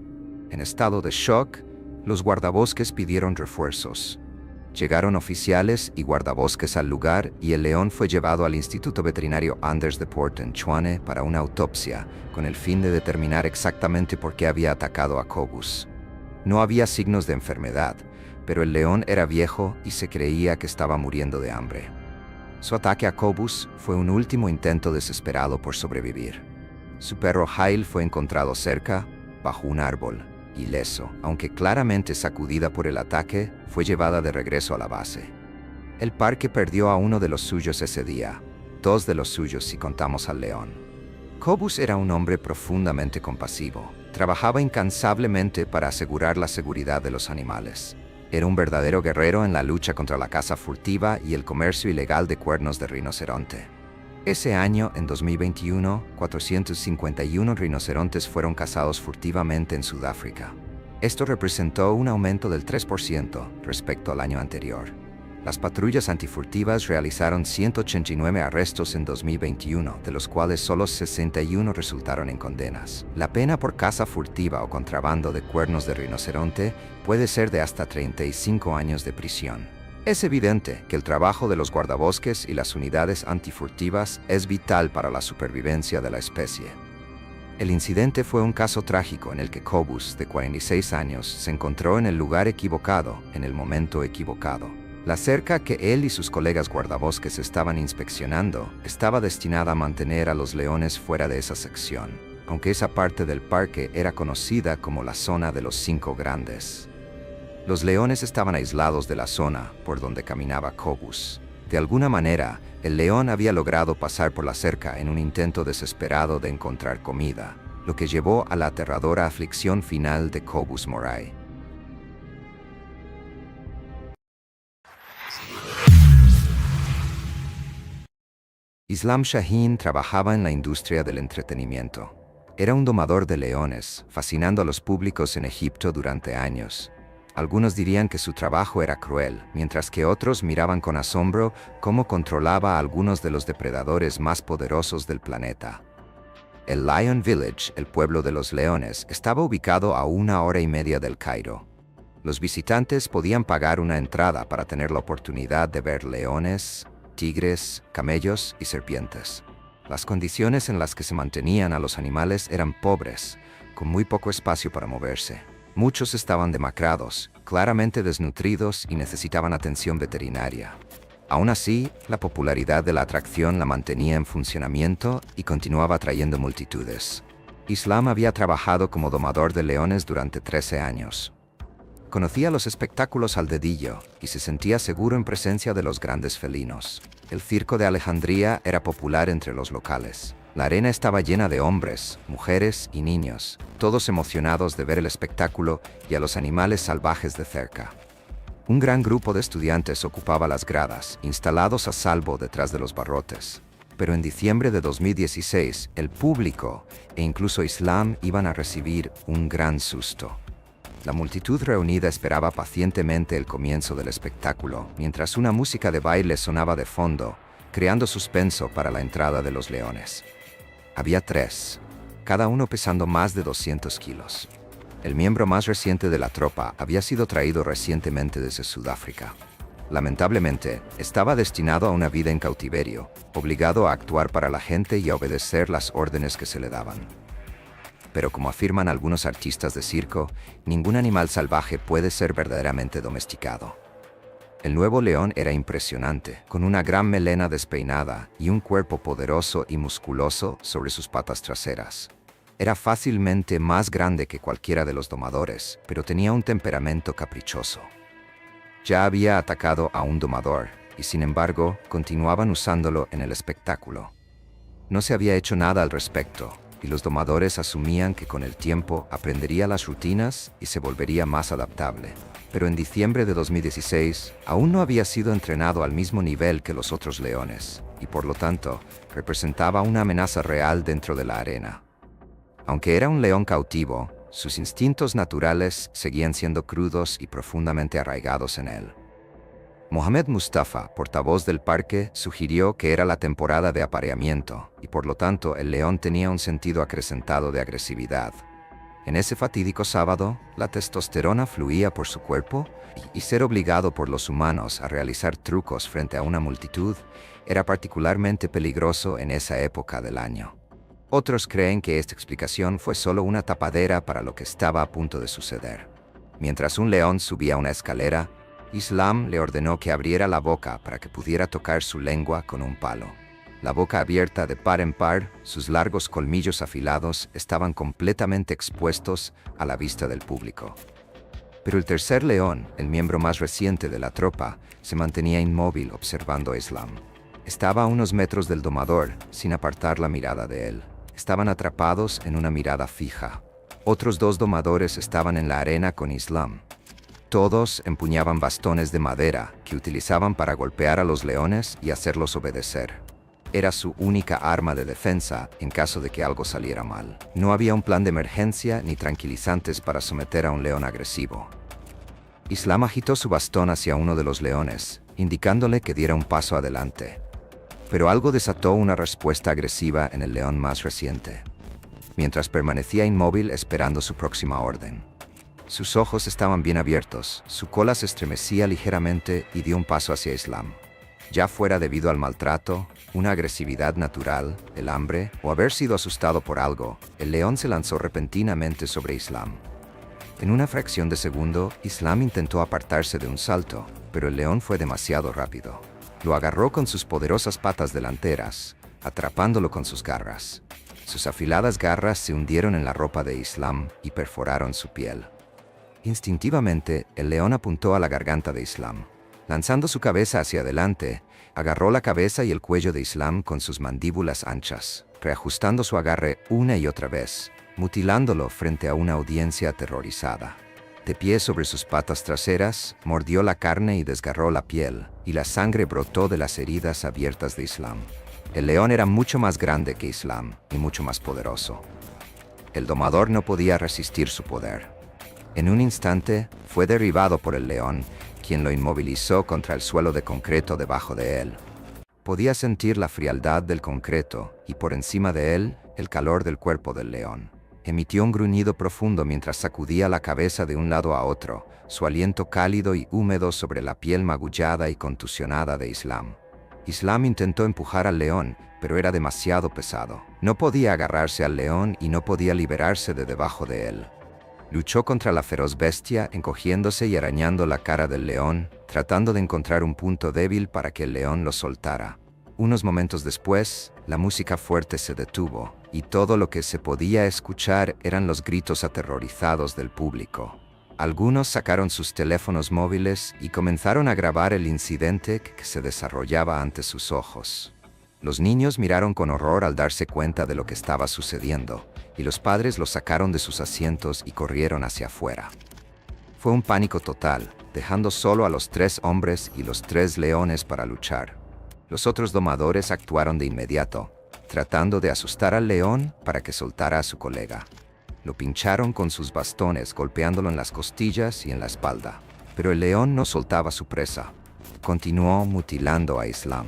En estado de shock, los guardabosques pidieron refuerzos. Llegaron oficiales y guardabosques al lugar y el león fue llevado al Instituto Veterinario Anders de Poort en Tshwane para una autopsia, con el fin de determinar exactamente por qué había atacado a Cobus. No había signos de enfermedad, pero el león era viejo y se creía que estaba muriendo de hambre. Su ataque a Cobus fue un último intento desesperado por sobrevivir. Su perro Hail fue encontrado cerca, bajo un árbol, ileso, aunque claramente sacudida por el ataque, fue llevada de regreso a la base. El parque perdió a uno de los suyos ese día, dos de los suyos si contamos al león. Cobus era un hombre profundamente compasivo. Trabajaba incansablemente para asegurar la seguridad de los animales. Era un verdadero guerrero en la lucha contra la caza furtiva y el comercio ilegal de cuernos de rinoceronte. Ese año, en 2021, 451 rinocerontes fueron cazados furtivamente en Sudáfrica. Esto representó un aumento del 3% respecto al año anterior. Las patrullas antifurtivas realizaron 189 arrestos en 2021, de los cuales solo 61 resultaron en condenas. La pena por caza furtiva o contrabando de cuernos de rinoceronte puede ser de hasta 35 años de prisión. Es evidente que el trabajo de los guardabosques y las unidades antifurtivas es vital para la supervivencia de la especie. El incidente fue un caso trágico en el que Cobus, de 46 años, se encontró en el lugar equivocado, en el momento equivocado. La cerca que él y sus colegas guardabosques estaban inspeccionando estaba destinada a mantener a los leones fuera de esa sección, aunque esa parte del parque era conocida como la zona de los 5 grandes. Los leones estaban aislados de la zona por donde caminaba Cobus. De alguna manera, el león había logrado pasar por la cerca en un intento desesperado de encontrar comida, lo que llevó a la aterradora aflicción final de Cobus Moray. Islam Shaheen trabajaba en la industria del entretenimiento. Era un domador de leones, fascinando a los públicos en Egipto durante años. Algunos dirían que su trabajo era cruel, mientras que otros miraban con asombro cómo controlaba a algunos de los depredadores más poderosos del planeta. El Lion Village, el pueblo de los leones, estaba ubicado a 1 hora y media del Cairo. Los visitantes podían pagar una entrada para tener la oportunidad de ver leones, tigres, camellos y serpientes. Las condiciones en las que se mantenían a los animales eran pobres, con muy poco espacio para moverse. Muchos estaban demacrados, claramente desnutridos y necesitaban atención veterinaria. Aún así, la popularidad de la atracción la mantenía en funcionamiento y continuaba atrayendo multitudes. Islam había trabajado como domador de leones durante 13 años. Conocía los espectáculos al dedillo y se sentía seguro en presencia de los grandes felinos. El circo de Alejandría era popular entre los locales. La arena estaba llena de hombres, mujeres y niños, todos emocionados de ver el espectáculo y a los animales salvajes de cerca. Un gran grupo de estudiantes ocupaba las gradas, instalados a salvo detrás de los barrotes. Pero en diciembre de 2016, el público e incluso Islam iban a recibir un gran susto. La multitud reunida esperaba pacientemente el comienzo del espectáculo, mientras una música de baile sonaba de fondo, creando suspenso para la entrada de los leones. Había 3, cada uno pesando más de 200 kilos. El miembro más reciente de la tropa había sido traído recientemente desde Sudáfrica. Lamentablemente, estaba destinado a una vida en cautiverio, obligado a actuar para la gente y a obedecer las órdenes que se le daban. Pero como afirman algunos artistas de circo, ningún animal salvaje puede ser verdaderamente domesticado. El nuevo león era impresionante, con una gran melena despeinada y un cuerpo poderoso y musculoso sobre sus patas traseras. Era fácilmente más grande que cualquiera de los domadores, pero tenía un temperamento caprichoso. Ya había atacado a un domador, y sin embargo, continuaban usándolo en el espectáculo. No se había hecho nada al respecto, y los domadores asumían que con el tiempo aprendería las rutinas y se volvería más adaptable. Pero en diciembre de 2016, aún no había sido entrenado al mismo nivel que los otros leones, y por lo tanto, representaba una amenaza real dentro de la arena. Aunque era un león cautivo, sus instintos naturales seguían siendo crudos y profundamente arraigados en él. Mohamed Mustafa, portavoz del parque, sugirió que era la temporada de apareamiento, y por lo tanto el león tenía un sentido acrecentado de agresividad. En ese fatídico sábado, la testosterona fluía por su cuerpo y ser obligado por los humanos a realizar trucos frente a una multitud era particularmente peligroso en esa época del año. Otros creen que esta explicación fue solo una tapadera para lo que estaba a punto de suceder. Mientras un león subía una escalera, Islam le ordenó que abriera la boca para que pudiera tocar su lengua con un palo. la boca abierta de par en par, sus largos colmillos afilados estaban completamente expuestos a la vista del público. Pero el tercer león, el miembro más reciente de la tropa, se mantenía inmóvil observando a Islam. Estaba a unos metros del domador, sin apartar la mirada de él. Estaban atrapados en una mirada fija. Otros dos domadores estaban en la arena con Islam. Todos empuñaban bastones de madera que utilizaban para golpear a los leones y hacerlos obedecer. Era su única arma de defensa en caso de que algo saliera mal. No había un plan de emergencia ni tranquilizantes para someter a un león agresivo. Islam agitó su bastón hacia uno de los leones, indicándole que diera un paso adelante. Pero algo desató una respuesta agresiva en el león más reciente, mientras permanecía inmóvil esperando su próxima orden. Sus ojos estaban bien abiertos, su cola se estremecía ligeramente y dio un paso hacia Islam. Ya fuera debido al maltrato, una agresividad natural, el hambre o haber sido asustado por algo, el león se lanzó repentinamente sobre Islam. En una fracción de segundo, Islam intentó apartarse de un salto, pero el león fue demasiado rápido. Lo agarró con sus poderosas patas delanteras, atrapándolo con sus garras. Sus afiladas garras se hundieron en la ropa de Islam y perforaron su piel. Instintivamente, el león apuntó a la garganta de Islam. Lanzando su cabeza hacia adelante, agarró la cabeza y el cuello de Islam con sus mandíbulas anchas, reajustando su agarre una y otra vez, mutilándolo frente a una audiencia aterrorizada. De pie sobre sus patas traseras, mordió la carne y desgarró la piel, y la sangre brotó de las heridas abiertas de Islam. El león era mucho más grande que Islam y mucho más poderoso. El domador no podía resistir su poder. En un instante, fue derribado por el león, quien lo inmovilizó contra el suelo de concreto debajo de él. Podía sentir la frialdad del concreto y por encima de él, el calor del cuerpo del león. Emitió un gruñido profundo mientras sacudía la cabeza de un lado a otro, su aliento cálido y húmedo sobre la piel magullada y contusionada de Islam. Islam intentó empujar al león, pero era demasiado pesado. No podía agarrarse al león y no podía liberarse de debajo de él. Luchó contra la feroz bestia, encogiéndose y arañando la cara del león, tratando de encontrar un punto débil para que el león lo soltara. Unos momentos después, la música fuerte se detuvo, y todo lo que se podía escuchar eran los gritos aterrorizados del público. Algunos sacaron sus teléfonos móviles y comenzaron a grabar el incidente que se desarrollaba ante sus ojos. Los niños miraron con horror al darse cuenta de lo que estaba sucediendo, y los padres los sacaron de sus asientos y corrieron hacia afuera. Fue un pánico total, dejando solo a los 3 hombres y los 3 leones para luchar. Los otros domadores actuaron de inmediato, tratando de asustar al león para que soltara a su colega. Lo pincharon con sus bastones, golpeándolo en las costillas y en la espalda. Pero el león no soltaba su presa. Continuó mutilando a Islam.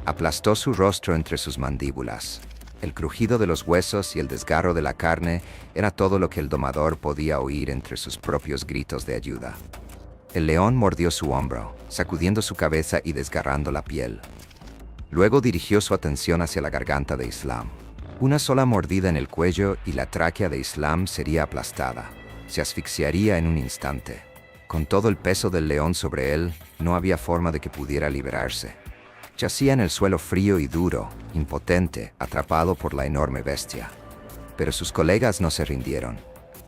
Aplastó su rostro entre sus mandíbulas. El crujido de los huesos y el desgarro de la carne era todo lo que el domador podía oír entre sus propios gritos de ayuda. El león mordió su hombro, sacudiendo su cabeza y desgarrando la piel. Luego dirigió su atención hacia la garganta de Islam. Una sola mordida en el cuello y la tráquea de Islam sería aplastada. Se asfixiaría en un instante. Con todo el peso del león sobre él, no había forma de que pudiera liberarse. Yacía en el suelo frío y duro, impotente, atrapado por la enorme bestia. Pero sus colegas no se rindieron.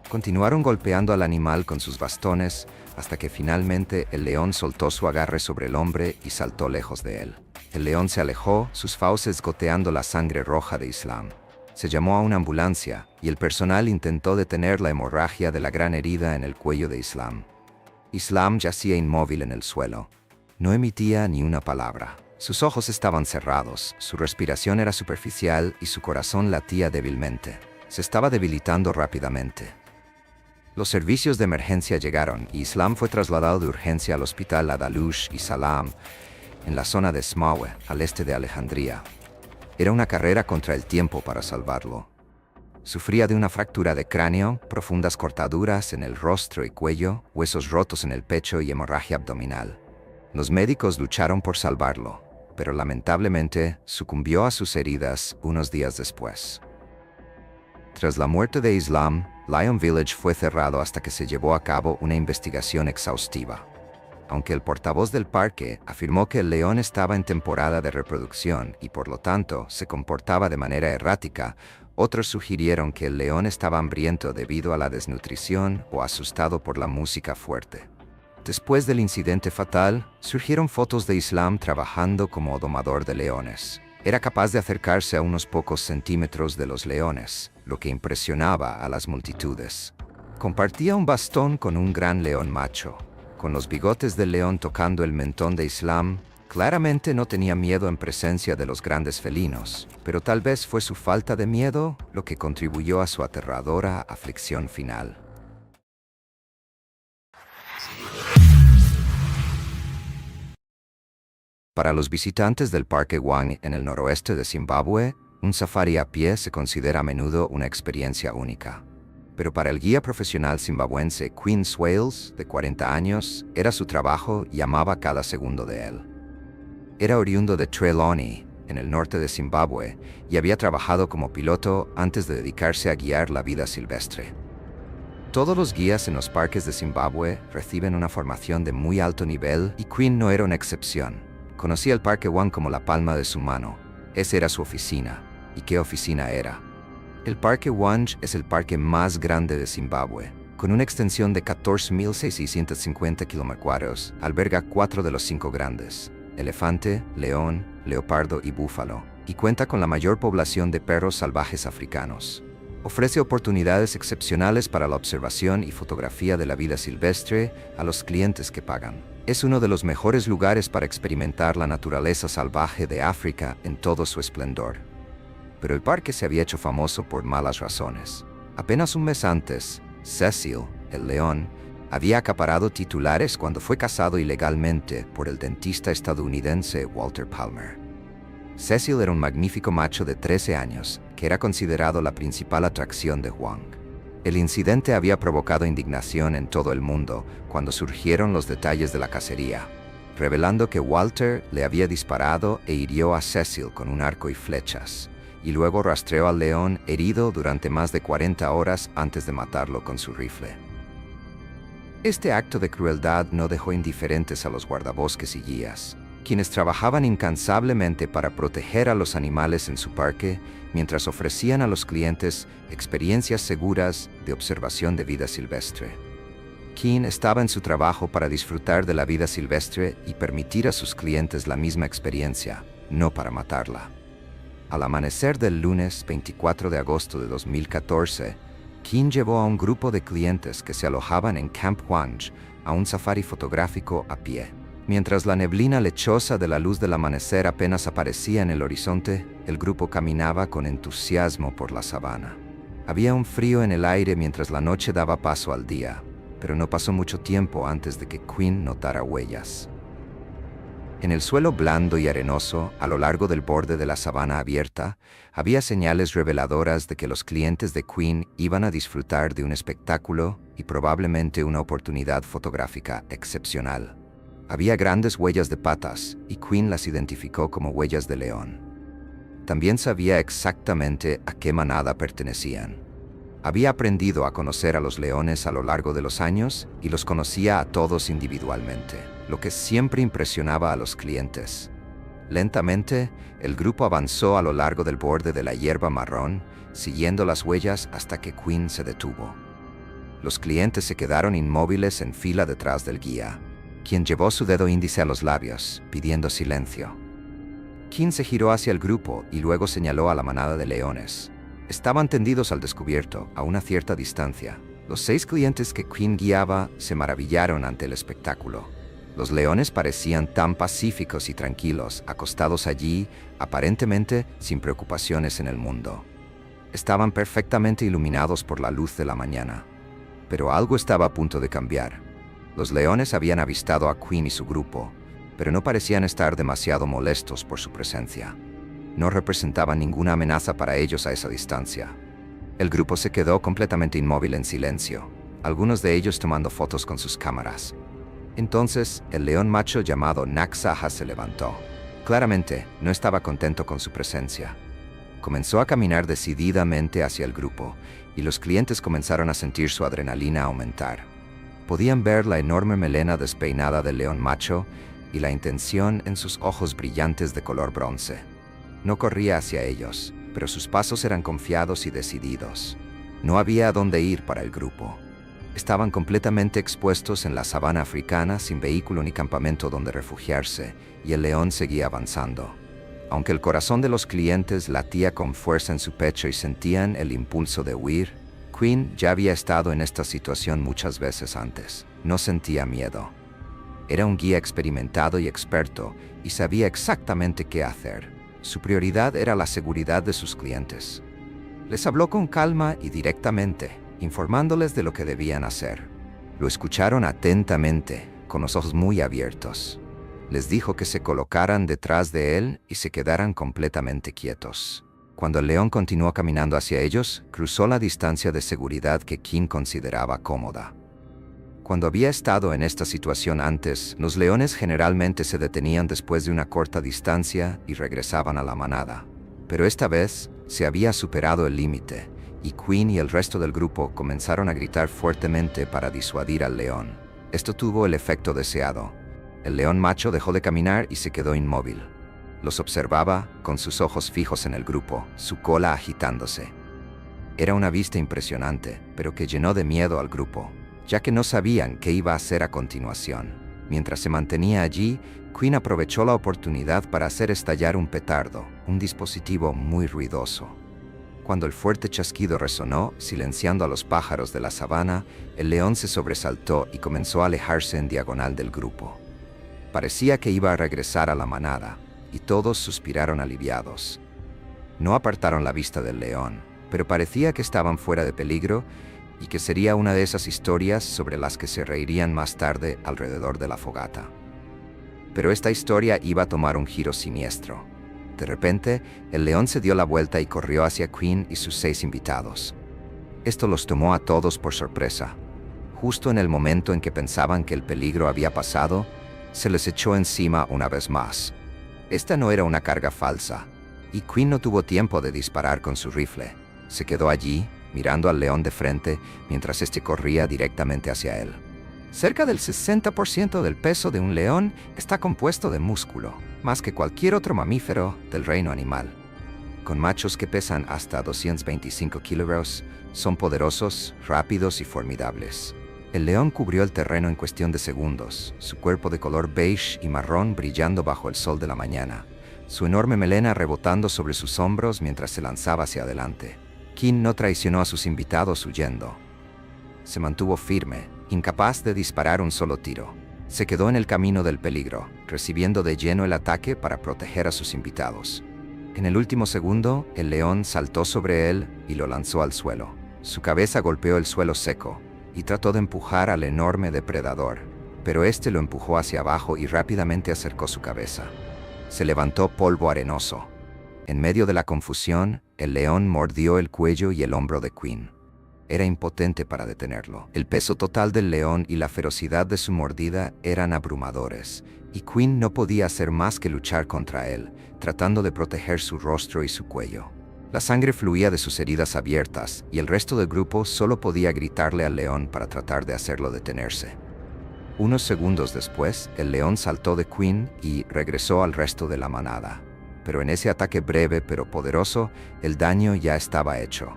Continuaron golpeando al animal con sus bastones hasta que finalmente el león soltó su agarre sobre el hombre y saltó lejos de él. El león se alejó, sus fauces goteando la sangre roja de Islam. Se llamó a una ambulancia y el personal intentó detener la hemorragia de la gran herida en el cuello de Islam. Islam yacía inmóvil en el suelo. No emitía ni una palabra. Sus ojos estaban cerrados, su respiración era superficial y su corazón latía débilmente. Se estaba debilitando rápidamente. Los servicios de emergencia llegaron y Islam fue trasladado de urgencia al hospital Adalush y Salam, en la zona de Smawe, al este de Alejandría. Era una carrera contra el tiempo para salvarlo. Sufría de una fractura de cráneo, profundas cortaduras en el rostro y cuello, huesos rotos en el pecho y hemorragia abdominal. Los médicos lucharon por salvarlo, pero lamentablemente sucumbió a sus heridas unos días después. Tras la muerte de Islam, Lion Village fue cerrado hasta que se llevó a cabo una investigación exhaustiva. Aunque el portavoz del parque afirmó que el león estaba en temporada de reproducción y por lo tanto se comportaba de manera errática, otros sugirieron que el león estaba hambriento debido a la desnutrición o asustado por la música fuerte. Después del incidente fatal, surgieron fotos de Islam trabajando como domador de leones. Era capaz de acercarse a unos pocos centímetros de los leones, lo que impresionaba a las multitudes. Compartía un bastón con un gran león macho. Con los bigotes del león tocando el mentón de Islam, claramente no tenía miedo en presencia de los grandes felinos, pero tal vez fue su falta de miedo lo que contribuyó a su aterradora aflicción final. Para los visitantes del Parque Wang en el noroeste de Zimbabue, un safari a pie se considera a menudo una experiencia única. Pero para el guía profesional zimbabuense Quinn Swales, de 40 años, era su trabajo y amaba cada segundo de él. Era oriundo de Trelawney, en el norte de Zimbabue, y había trabajado como piloto antes de dedicarse a guiar la vida silvestre. Todos los guías en los parques de Zimbabue reciben una formación de muy alto nivel y Quinn no era una excepción. Conocía el Parque Wang como la palma de su mano. Esa era su oficina. ¿Y qué oficina era? El Parque Wang es el parque más grande de Zimbabue. Con una extensión de 14.650 kilómetros, alberga 4 de los 5 grandes: elefante, león, leopardo y búfalo, y cuenta con la mayor población de perros salvajes africanos. Ofrece oportunidades excepcionales para la observación y fotografía de la vida silvestre a los clientes que pagan. Es uno de los mejores lugares para experimentar la naturaleza salvaje de África en todo su esplendor. Pero el parque se había hecho famoso por malas razones. Apenas un mes antes, Cecil, el león, había acaparado titulares cuando fue casado ilegalmente por el dentista estadounidense Walter Palmer. Cecil era un magnífico macho de 13 años, que era considerado la principal atracción de Wang. El incidente había provocado indignación en todo el mundo cuando surgieron los detalles de la cacería, revelando que Walter le había disparado e hirió a Cecil con un arco y flechas, y luego rastreó al león herido durante más de 40 horas antes de matarlo con su rifle. Este acto de crueldad no dejó indiferentes a los guardabosques y guías, quienes trabajaban incansablemente para proteger a los animales en su parque, mientras ofrecían a los clientes experiencias seguras de observación de vida silvestre. Quinn estaba en su trabajo para disfrutar de la vida silvestre y permitir a sus clientes la misma experiencia, no para matarla. Al amanecer del lunes 24 de agosto de 2014, Quinn llevó a un grupo de clientes que se alojaban en Camp Wang a un safari fotográfico a pie. Mientras la neblina lechosa de la luz del amanecer apenas aparecía en el horizonte, el grupo caminaba con entusiasmo por la sabana. Había un frío en el aire mientras la noche daba paso al día, pero no pasó mucho tiempo antes de que Quinn notara huellas. En el suelo blando y arenoso, a lo largo del borde de la sabana abierta, había señales reveladoras de que los clientes de Quinn iban a disfrutar de un espectáculo y probablemente una oportunidad fotográfica excepcional. Había grandes huellas de patas, y Quinn las identificó como huellas de león. También sabía exactamente a qué manada pertenecían. Había aprendido a conocer a los leones a lo largo de los años y los conocía a todos individualmente, lo que siempre impresionaba a los clientes. Lentamente, el grupo avanzó a lo largo del borde de la hierba marrón, siguiendo las huellas hasta que Quinn se detuvo. Los clientes se quedaron inmóviles en fila detrás del guía, quien llevó su dedo índice a los labios, pidiendo silencio. Quinn se giró hacia el grupo y luego señaló a la manada de leones. Estaban tendidos al descubierto, a una cierta distancia. Los 6 clientes que Quinn guiaba se maravillaron ante el espectáculo. Los leones parecían tan pacíficos y tranquilos, acostados allí, aparentemente sin preocupaciones en el mundo. Estaban perfectamente iluminados por la luz de la mañana. Pero algo estaba a punto de cambiar. Los leones habían avistado a Quinn y su grupo, pero no parecían estar demasiado molestos por su presencia. No representaban ninguna amenaza para ellos a esa distancia. El grupo se quedó completamente inmóvil en silencio, algunos de ellos tomando fotos con sus cámaras. Entonces, el león macho llamado Naksaha se levantó. Claramente, no estaba contento con su presencia. Comenzó a caminar decididamente hacia el grupo, y los clientes comenzaron a sentir su adrenalina aumentar. Podían ver la enorme melena despeinada del león macho y la intención en sus ojos brillantes de color bronce. No corría hacia ellos, pero sus pasos eran confiados y decididos. No había a dónde ir para el grupo. Estaban completamente expuestos en la sabana africana sin vehículo ni campamento donde refugiarse, y el león seguía avanzando. Aunque el corazón de los clientes latía con fuerza en su pecho y sentían el impulso de huir, Quinn ya había estado en esta situación muchas veces antes. No sentía miedo. Era un guía experimentado y experto y sabía exactamente qué hacer. Su prioridad era la seguridad de sus clientes. Les habló con calma y directamente, informándoles de lo que debían hacer. Lo escucharon atentamente, con los ojos muy abiertos. Les dijo que se colocaran detrás de él y se quedaran completamente quietos. Cuando el león continuó caminando hacia ellos, cruzó la distancia de seguridad que Quinn consideraba cómoda. Cuando había estado en esta situación antes, los leones generalmente se detenían después de una corta distancia y regresaban a la manada. Pero esta vez se había superado el límite, y Quinn y el resto del grupo comenzaron a gritar fuertemente para disuadir al león. Esto tuvo el efecto deseado. El león macho dejó de caminar y se quedó inmóvil. Los observaba con sus ojos fijos en el grupo, su cola agitándose. Era una vista impresionante, pero que llenó de miedo al grupo, ya que no sabían qué iba a hacer a continuación. Mientras se mantenía allí, Quinn aprovechó la oportunidad para hacer estallar un petardo, un dispositivo muy ruidoso. Cuando el fuerte chasquido resonó, silenciando a los pájaros de la sabana, el león se sobresaltó y comenzó a alejarse en diagonal del grupo. Parecía que iba a regresar a la manada, y todos suspiraron aliviados. No apartaron la vista del león, pero parecía que estaban fuera de peligro y que sería una de esas historias sobre las que se reirían más tarde alrededor de la fogata. Pero esta historia iba a tomar un giro siniestro. De repente, el león se dio la vuelta y corrió hacia Quinn y sus 6 invitados. Esto los tomó a todos por sorpresa. Justo en el momento en que pensaban que el peligro había pasado, se les echó encima una vez más. Esta no era una carga falsa, y Quinn no tuvo tiempo de disparar con su rifle. Se quedó allí, mirando al león de frente, mientras este corría directamente hacia él. Cerca del 60% del peso de un león está compuesto de músculo, más que cualquier otro mamífero del reino animal. Con machos que pesan hasta 225 kilogramos, son poderosos, rápidos y formidables. El león cubrió el terreno en cuestión de segundos, su cuerpo de color beige y marrón brillando bajo el sol de la mañana, su enorme melena rebotando sobre sus hombros mientras se lanzaba hacia adelante. Quinn no traicionó a sus invitados huyendo. Se mantuvo firme, incapaz de disparar un solo tiro. Se quedó en el camino del peligro, recibiendo de lleno el ataque para proteger a sus invitados. En el último segundo, el león saltó sobre él y lo lanzó al suelo. Su cabeza golpeó el suelo seco y trató de empujar al enorme depredador, pero este lo empujó hacia abajo y rápidamente acercó su cabeza. Se levantó polvo arenoso. En medio de la confusión, el león mordió el cuello y el hombro de Quinn. Era impotente para detenerlo. El peso total del león y la ferocidad de su mordida eran abrumadores, y Quinn no podía hacer más que luchar contra él, tratando de proteger su rostro y su cuello. La sangre fluía de sus heridas abiertas, y el resto del grupo solo podía gritarle al león para tratar de hacerlo detenerse. Unos segundos después, el león saltó de Quinn y regresó al resto de la manada. Pero en ese ataque breve pero poderoso, el daño ya estaba hecho.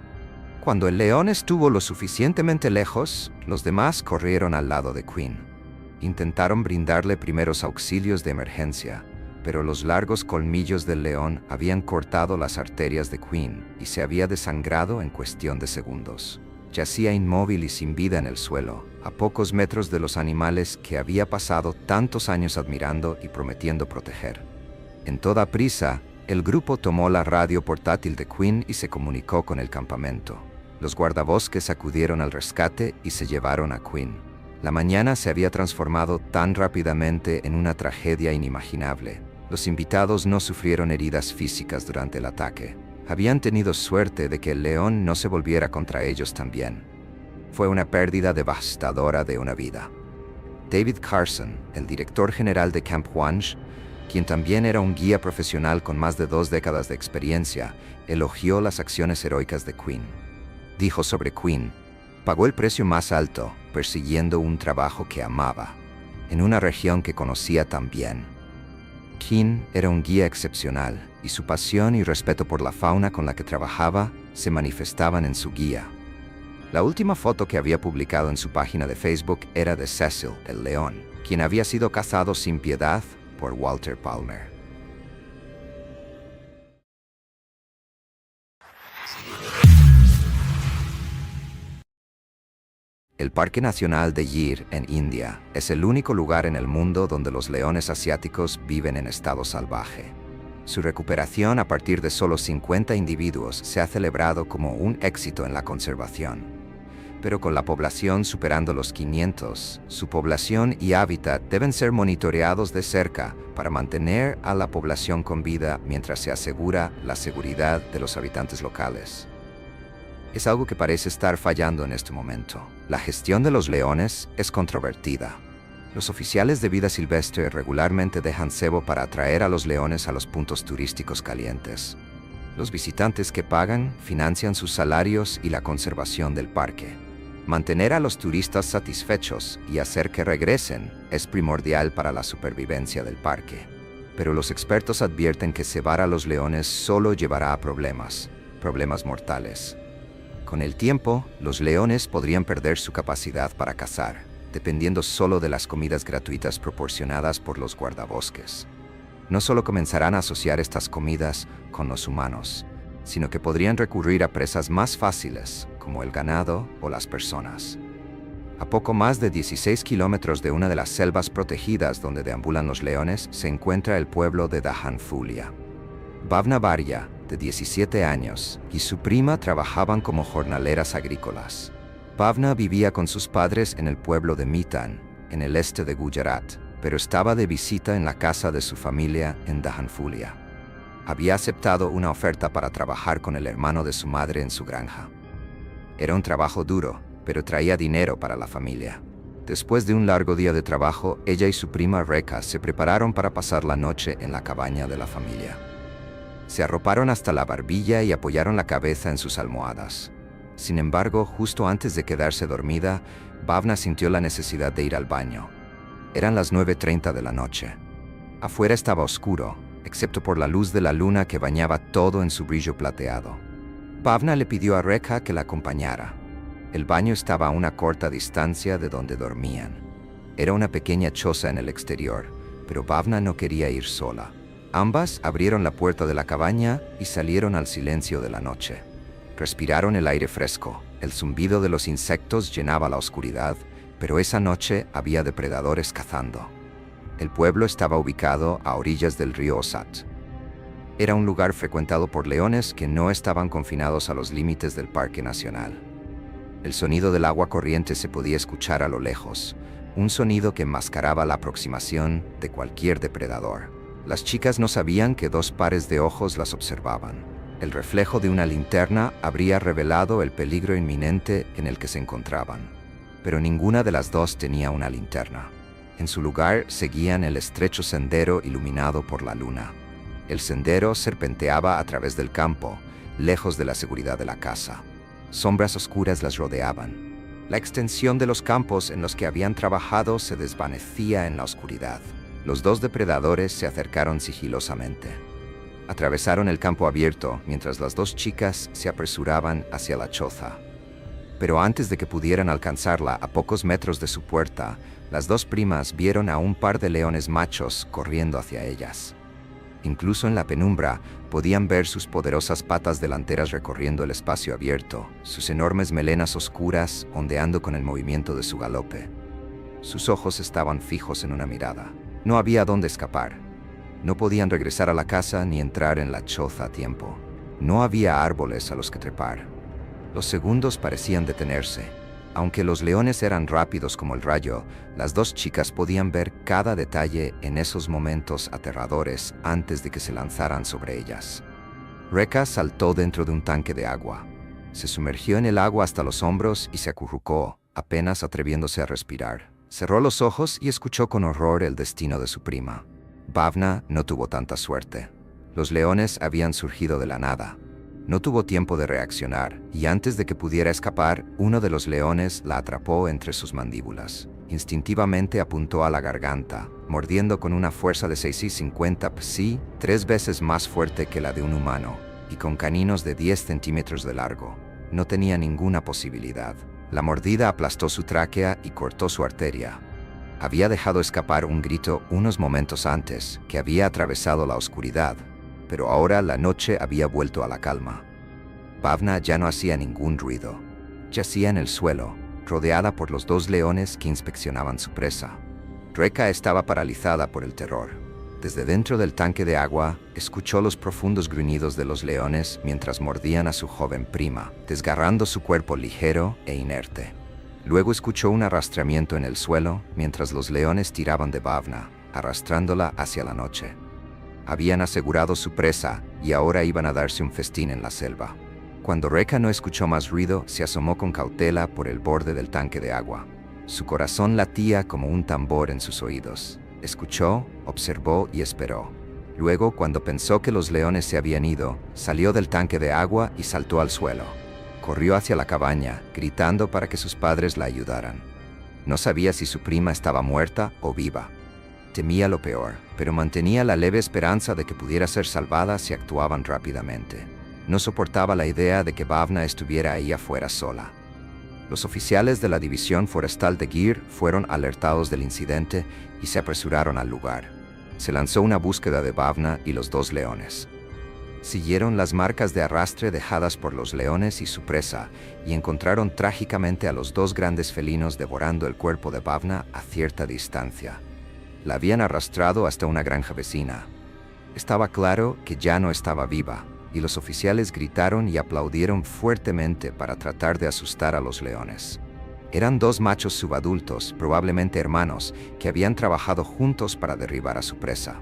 Cuando el león estuvo lo suficientemente lejos, los demás corrieron al lado de Quinn. Intentaron brindarle primeros auxilios de emergencia, pero los largos colmillos del león habían cortado las arterias de Quinn y se había desangrado en cuestión de segundos. Yacía inmóvil y sin vida en el suelo, a pocos metros de los animales que había pasado tantos años admirando y prometiendo proteger. En toda prisa, el grupo tomó la radio portátil de Quinn y se comunicó con el campamento. Los guardabosques acudieron al rescate y se llevaron a Quinn. La mañana se había transformado tan rápidamente en una tragedia inimaginable. Los invitados no sufrieron heridas físicas durante el ataque. Habían tenido suerte de que el león no se volviera contra ellos también. Fue una pérdida devastadora de una vida. David Carson, el director general de Camp Wange, quien también era un guía profesional con más de 2 décadas de experiencia, elogió las acciones heroicas de Quinn. Dijo sobre Quinn: pagó el precio más alto, persiguiendo un trabajo que amaba, en una región que conocía tan bien. King era un guía excepcional, y su pasión y respeto por la fauna con la que trabajaba se manifestaban en su guía. La última foto que había publicado en su página de Facebook era de Cecil, el león, quien había sido cazado sin piedad por Walter Palmer. El Parque Nacional de Gir, en India, es el único lugar en el mundo donde los leones asiáticos viven en estado salvaje. Su recuperación a partir de solo 50 individuos se ha celebrado como un éxito en la conservación. Pero con la población superando los 500, su población y hábitat deben ser monitoreados de cerca para mantener a la población con vida mientras se asegura la seguridad de los habitantes locales. Es algo que parece estar fallando en este momento. La gestión de los leones es controvertida. Los oficiales de vida silvestre regularmente dejan cebo para atraer a los leones a los puntos turísticos calientes. Los visitantes que pagan financian sus salarios y la conservación del parque. Mantener a los turistas satisfechos y hacer que regresen es primordial para la supervivencia del parque. Pero los expertos advierten que cebar a los leones solo llevará a problemas mortales. Con el tiempo, los leones podrían perder su capacidad para cazar, dependiendo solo de las comidas gratuitas proporcionadas por los guardabosques. No solo comenzarán a asociar estas comidas con los humanos, sino que podrían recurrir a presas más fáciles, como el ganado o las personas. A poco más de 16 kilómetros de una de las selvas protegidas donde deambulan los leones se encuentra el pueblo de Dahanfulia. Bhavna Varya, de 17 años, y su prima trabajaban como jornaleras agrícolas. Bhavna vivía con sus padres en el pueblo de Mitan, en el este de Gujarat, pero estaba de visita en la casa de su familia en Dahanfulia. Había aceptado una oferta para trabajar con el hermano de su madre en su granja. Era un trabajo duro, pero traía dinero para la familia. Después de un largo día de trabajo, ella y su prima Rekha se prepararon para pasar la noche en la cabaña de la familia. Se arroparon hasta la barbilla y apoyaron la cabeza en sus almohadas. Sin embargo, justo antes de quedarse dormida, Bhavna sintió la necesidad de ir al baño. Eran las 9:30 de la noche. Afuera estaba oscuro, excepto por la luz de la luna que bañaba todo en su brillo plateado. Bhavna le pidió a Rekha que la acompañara. El baño estaba a una corta distancia de donde dormían. Era una pequeña choza en el exterior, pero Bhavna no quería ir sola. Ambas abrieron la puerta de la cabaña y salieron al silencio de la noche. Respiraron el aire fresco. El zumbido de los insectos llenaba la oscuridad, pero esa noche había depredadores cazando. El pueblo estaba ubicado a orillas del río Osat. Era un lugar frecuentado por leones que no estaban confinados a los límites del Parque Nacional. El sonido del agua corriente se podía escuchar a lo lejos, un sonido que enmascaraba la aproximación de cualquier depredador. Las chicas no sabían que dos pares de ojos las observaban. El reflejo de una linterna habría revelado el peligro inminente en el que se encontraban. Pero ninguna de las dos tenía una linterna. En su lugar seguían el estrecho sendero iluminado por la luna. El sendero serpenteaba a través del campo, lejos de la seguridad de la casa. Sombras oscuras las rodeaban. La extensión de los campos en los que habían trabajado se desvanecía en la oscuridad. Los dos depredadores se acercaron sigilosamente. Atravesaron el campo abierto mientras las dos chicas se apresuraban hacia la choza. Pero antes de que pudieran alcanzarla a pocos metros de su puerta, las dos primas vieron a un par de leones machos corriendo hacia ellas. Incluso en la penumbra podían ver sus poderosas patas delanteras recorriendo el espacio abierto, sus enormes melenas oscuras ondeando con el movimiento de su galope. Sus ojos estaban fijos en una mirada. No había dónde escapar. No podían regresar a la casa ni entrar en la choza a tiempo. No había árboles a los que trepar. Los segundos parecían detenerse. Aunque los leones eran rápidos como el rayo, las dos chicas podían ver cada detalle en esos momentos aterradores antes de que se lanzaran sobre ellas. Rekha saltó dentro de un tanque de agua. Se sumergió en el agua hasta los hombros y se acurrucó, apenas atreviéndose a respirar. Cerró los ojos y escuchó con horror el destino de su prima. Bhavna no tuvo tanta suerte. Los leones habían surgido de la nada. No tuvo tiempo de reaccionar, y antes de que pudiera escapar, uno de los leones la atrapó entre sus mandíbulas. Instintivamente apuntó a la garganta, mordiendo con una fuerza de 650 psi, 3 veces más fuerte que la de un humano, y con caninos de 10 centímetros de largo. No tenía ninguna posibilidad. La mordida aplastó su tráquea y cortó su arteria. Había dejado escapar un grito unos momentos antes, que había atravesado la oscuridad, pero ahora la noche había vuelto a la calma. Bavna ya no hacía ningún ruido. Yacía en el suelo, rodeada por los 2 leones que inspeccionaban su presa. Reka estaba paralizada por el terror. Desde dentro del tanque de agua, escuchó los profundos gruñidos de los leones mientras mordían a su joven prima, desgarrando su cuerpo ligero e inerte. Luego escuchó un arrastramiento en el suelo mientras los leones tiraban de Bavna, arrastrándola hacia la noche. Habían asegurado su presa y ahora iban a darse un festín en la selva. Cuando Reka no escuchó más ruido, se asomó con cautela por el borde del tanque de agua. Su corazón latía como un tambor en sus oídos. Escuchó, observó y esperó. Luego, cuando pensó que los leones se habían ido, salió del tanque de agua y saltó al suelo. Corrió hacia la cabaña, gritando para que sus padres la ayudaran. No sabía si su prima estaba muerta o viva. Temía lo peor, pero mantenía la leve esperanza de que pudiera ser salvada si actuaban rápidamente. No soportaba la idea de que Bavna estuviera ahí afuera sola. Los oficiales de la División Forestal de Gir fueron alertados del incidente y se apresuraron al lugar. Se lanzó una búsqueda de Bavna y los 2 leones. Siguieron las marcas de arrastre dejadas por los leones y su presa y encontraron trágicamente a los 2 grandes felinos devorando el cuerpo de Bavna a cierta distancia. La habían arrastrado hasta una granja vecina. Estaba claro que ya no estaba viva, y los oficiales gritaron y aplaudieron fuertemente para tratar de asustar a los leones. Eran 2 machos subadultos, probablemente hermanos, que habían trabajado juntos para derribar a su presa.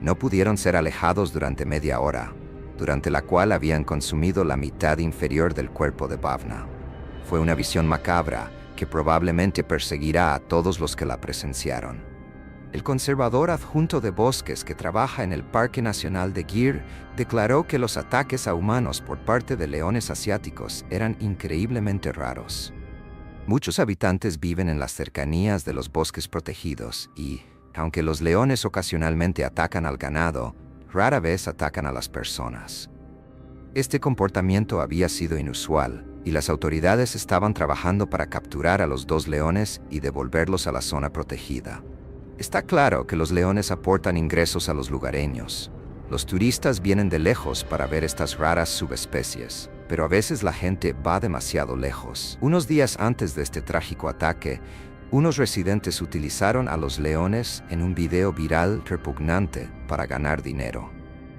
No pudieron ser alejados durante media hora, durante la cual habían consumido la mitad inferior del cuerpo de Bavna. Fue una visión macabra que probablemente perseguirá a todos los que la presenciaron. El conservador adjunto de bosques que trabaja en el Parque Nacional de Gir declaró que los ataques a humanos por parte de leones asiáticos eran increíblemente raros. Muchos habitantes viven en las cercanías de los bosques protegidos y, aunque los leones ocasionalmente atacan al ganado, rara vez atacan a las personas. Este comportamiento había sido inusual y las autoridades estaban trabajando para capturar a los 2 leones y devolverlos a la zona protegida. Está claro que los leones aportan ingresos a los lugareños. Los turistas vienen de lejos para ver estas raras subespecies, pero a veces la gente va demasiado lejos. Unos días antes de este trágico ataque, unos residentes utilizaron a los leones en un video viral repugnante para ganar dinero.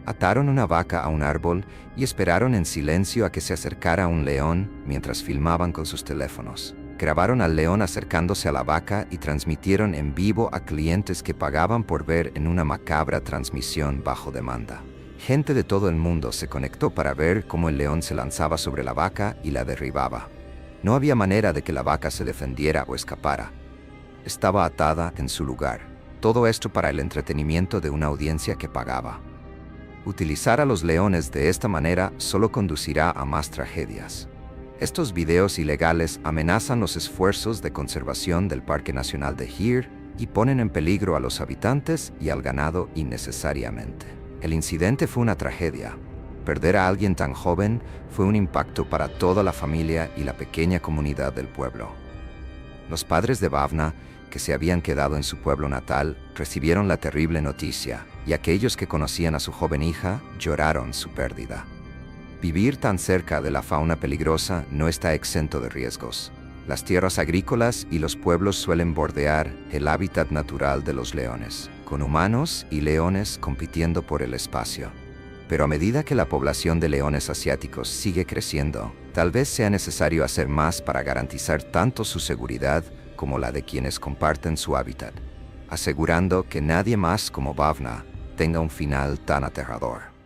Ataron una vaca a un árbol y esperaron en silencio a que se acercara un león mientras filmaban con sus teléfonos. Grabaron al león acercándose a la vaca y transmitieron en vivo a clientes que pagaban por ver en una macabra transmisión bajo demanda. Gente de todo el mundo se conectó para ver cómo el león se lanzaba sobre la vaca y la derribaba. No había manera de que la vaca se defendiera o escapara. Estaba atada en su lugar. Todo esto para el entretenimiento de una audiencia que pagaba. Utilizar a los leones de esta manera solo conducirá a más tragedias. Estos videos ilegales amenazan los esfuerzos de conservación del Parque Nacional de Gir y ponen en peligro a los habitantes y al ganado innecesariamente. El incidente fue una tragedia. Perder a alguien tan joven fue un impacto para toda la familia y la pequeña comunidad del pueblo. Los padres de Bavna, que se habían quedado en su pueblo natal, recibieron la terrible noticia, y aquellos que conocían a su joven hija lloraron su pérdida. Vivir tan cerca de la fauna peligrosa no está exento de riesgos. Las tierras agrícolas y los pueblos suelen bordear el hábitat natural de los leones, con humanos y leones compitiendo por el espacio. Pero a medida que la población de leones asiáticos sigue creciendo, tal vez sea necesario hacer más para garantizar tanto su seguridad como la de quienes comparten su hábitat, asegurando que nadie más como Bavna tenga un final tan aterrador.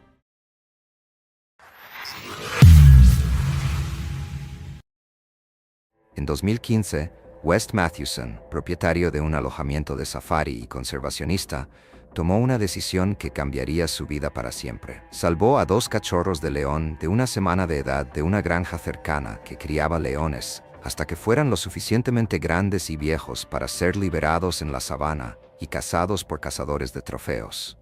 En 2015, Wes Matthewson, propietario de un alojamiento de safari y conservacionista, tomó una decisión que cambiaría su vida para siempre. Salvó a 2 cachorros de león de 1 semana de edad de una granja cercana que criaba leones, hasta que fueran lo suficientemente grandes y viejos para ser liberados en la sabana y cazados por cazadores de trofeos.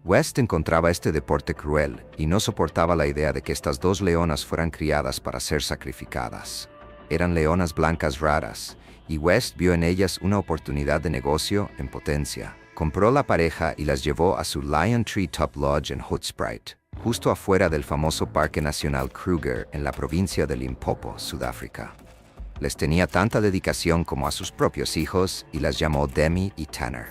West encontraba este deporte cruel y no soportaba la idea de que estas 2 leonas fueran criadas para ser sacrificadas. Eran leonas blancas raras, y West vio en ellas una oportunidad de negocio en potencia. Compró la pareja y las llevó a su Lion Tree Top Lodge en Hoedspruit, justo afuera del famoso Parque Nacional Kruger en la provincia de Limpopo, Sudáfrica. Les tenía tanta dedicación como a sus propios hijos y las llamó Demi y Tanner.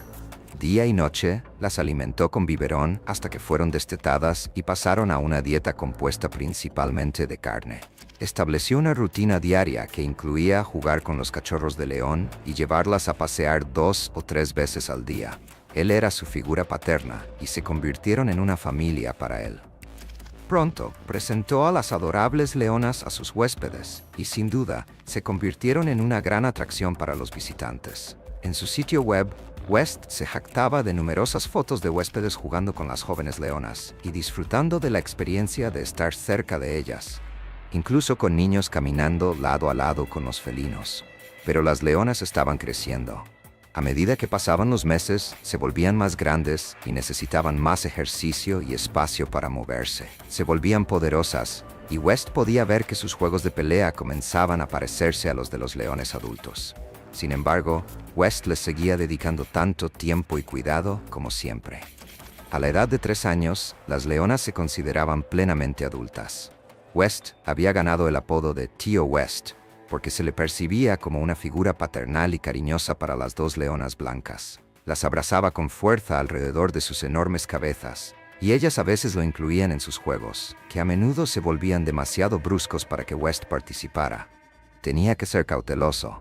Día y noche las alimentó con biberón hasta que fueron destetadas y pasaron a una dieta compuesta principalmente de carne. Estableció una rutina diaria que incluía jugar con los cachorros de león y llevarlas a pasear 2 o 3 veces al día. Él era su figura paterna y se convirtieron en una familia para él. Pronto presentó a las adorables leonas a sus huéspedes y sin duda se convirtieron en una gran atracción para los visitantes. En su sitio web, West se jactaba de numerosas fotos de huéspedes jugando con las jóvenes leonas y disfrutando de la experiencia de estar cerca de ellas, incluso con niños caminando lado a lado con los felinos. Pero las leonas estaban creciendo. A medida que pasaban los meses, se volvían más grandes y necesitaban más ejercicio y espacio para moverse. Se volvían poderosas, y West podía ver que sus juegos de pelea comenzaban a parecerse a los de los leones adultos. Sin embargo, West les seguía dedicando tanto tiempo y cuidado como siempre. A la edad de 3 años, las leonas se consideraban plenamente adultas. West había ganado el apodo de Tío West, porque se le percibía como una figura paternal y cariñosa para las 2 leonas blancas. Las abrazaba con fuerza alrededor de sus enormes cabezas, y ellas a veces lo incluían en sus juegos, que a menudo se volvían demasiado bruscos para que West participara. Tenía que ser cauteloso.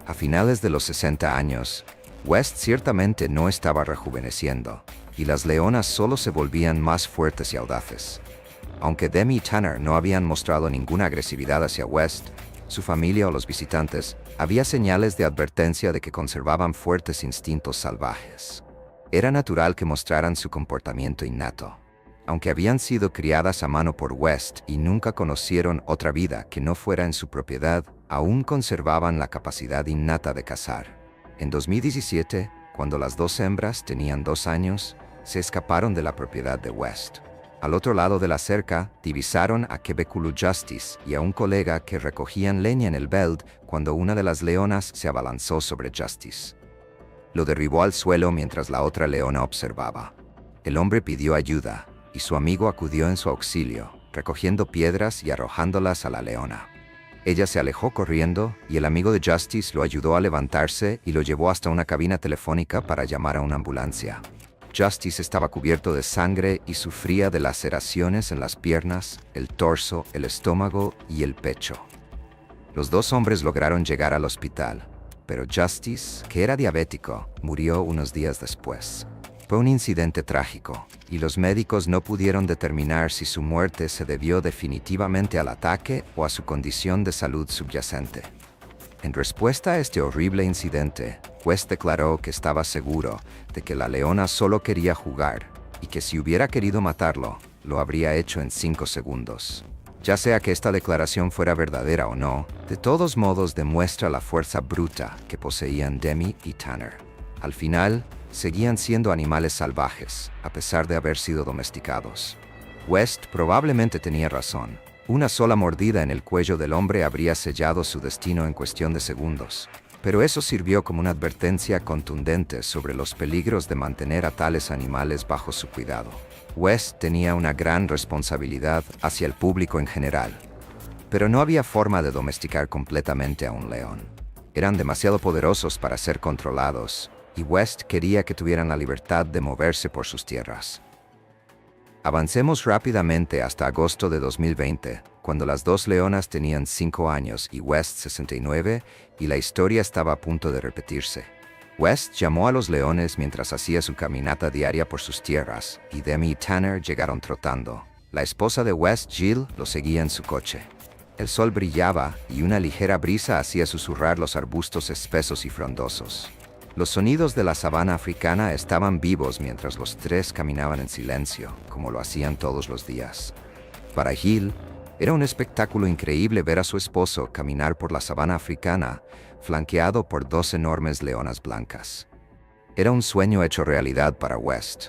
A finales de los 60 años, West ciertamente no estaba rejuveneciendo, y las leonas solo se volvían más fuertes y audaces. Aunque Demi y Tanner no habían mostrado ninguna agresividad hacia West, su familia o los visitantes, había señales de advertencia de que conservaban fuertes instintos salvajes. Era natural que mostraran su comportamiento innato. Aunque habían sido criadas a mano por West y nunca conocieron otra vida que no fuera en su propiedad, aún conservaban la capacidad innata de cazar. En 2017, cuando las 2 hembras tenían 2 años, se escaparon de la propiedad de West. Al otro lado de la cerca, divisaron a Quebeculu Justice y a un colega que recogían leña en el veld cuando una de las leonas se abalanzó sobre Justice. Lo derribó al suelo mientras la otra leona observaba. El hombre pidió ayuda, y su amigo acudió en su auxilio, recogiendo piedras y arrojándolas a la leona. Ella se alejó corriendo y el amigo de Justice lo ayudó a levantarse y lo llevó hasta una cabina telefónica para llamar a una ambulancia. Justice estaba cubierto de sangre y sufría de laceraciones en las piernas, el torso, el estómago y el pecho. Los 2 hombres lograron llegar al hospital, pero Justice, que era diabético, murió unos días después. Fue un incidente trágico, y los médicos no pudieron determinar si su muerte se debió definitivamente al ataque o a su condición de salud subyacente. En respuesta a este horrible incidente, West declaró que estaba seguro de que la leona solo quería jugar y que si hubiera querido matarlo, lo habría hecho en 5 segundos. Ya sea que esta declaración fuera verdadera o no, de todos modos demuestra la fuerza bruta que poseían Demi y Tanner. Al final, seguían siendo animales salvajes, a pesar de haber sido domesticados. West probablemente tenía razón. Una sola mordida en el cuello del hombre habría sellado su destino en cuestión de segundos. Pero eso sirvió como una advertencia contundente sobre los peligros de mantener a tales animales bajo su cuidado. West tenía una gran responsabilidad hacia el público en general, pero no había forma de domesticar completamente a un león. Eran demasiado poderosos para ser controlados, y West quería que tuvieran la libertad de moverse por sus tierras. Avancemos rápidamente hasta agosto de 2020, cuando las 2 leonas tenían 5 años y West 69, y la historia estaba a punto de repetirse. West llamó a los leones mientras hacía su caminata diaria por sus tierras, y Demi y Tanner llegaron trotando. La esposa de West, Jill, lo seguía en su coche. El sol brillaba y una ligera brisa hacía susurrar los arbustos espesos y frondosos. Los sonidos de la sabana africana estaban vivos mientras los tres caminaban en silencio, como lo hacían todos los días. Para Gil, era un espectáculo increíble ver a su esposo caminar por la sabana africana, flanqueado por 2 enormes leonas blancas. Era un sueño hecho realidad para West.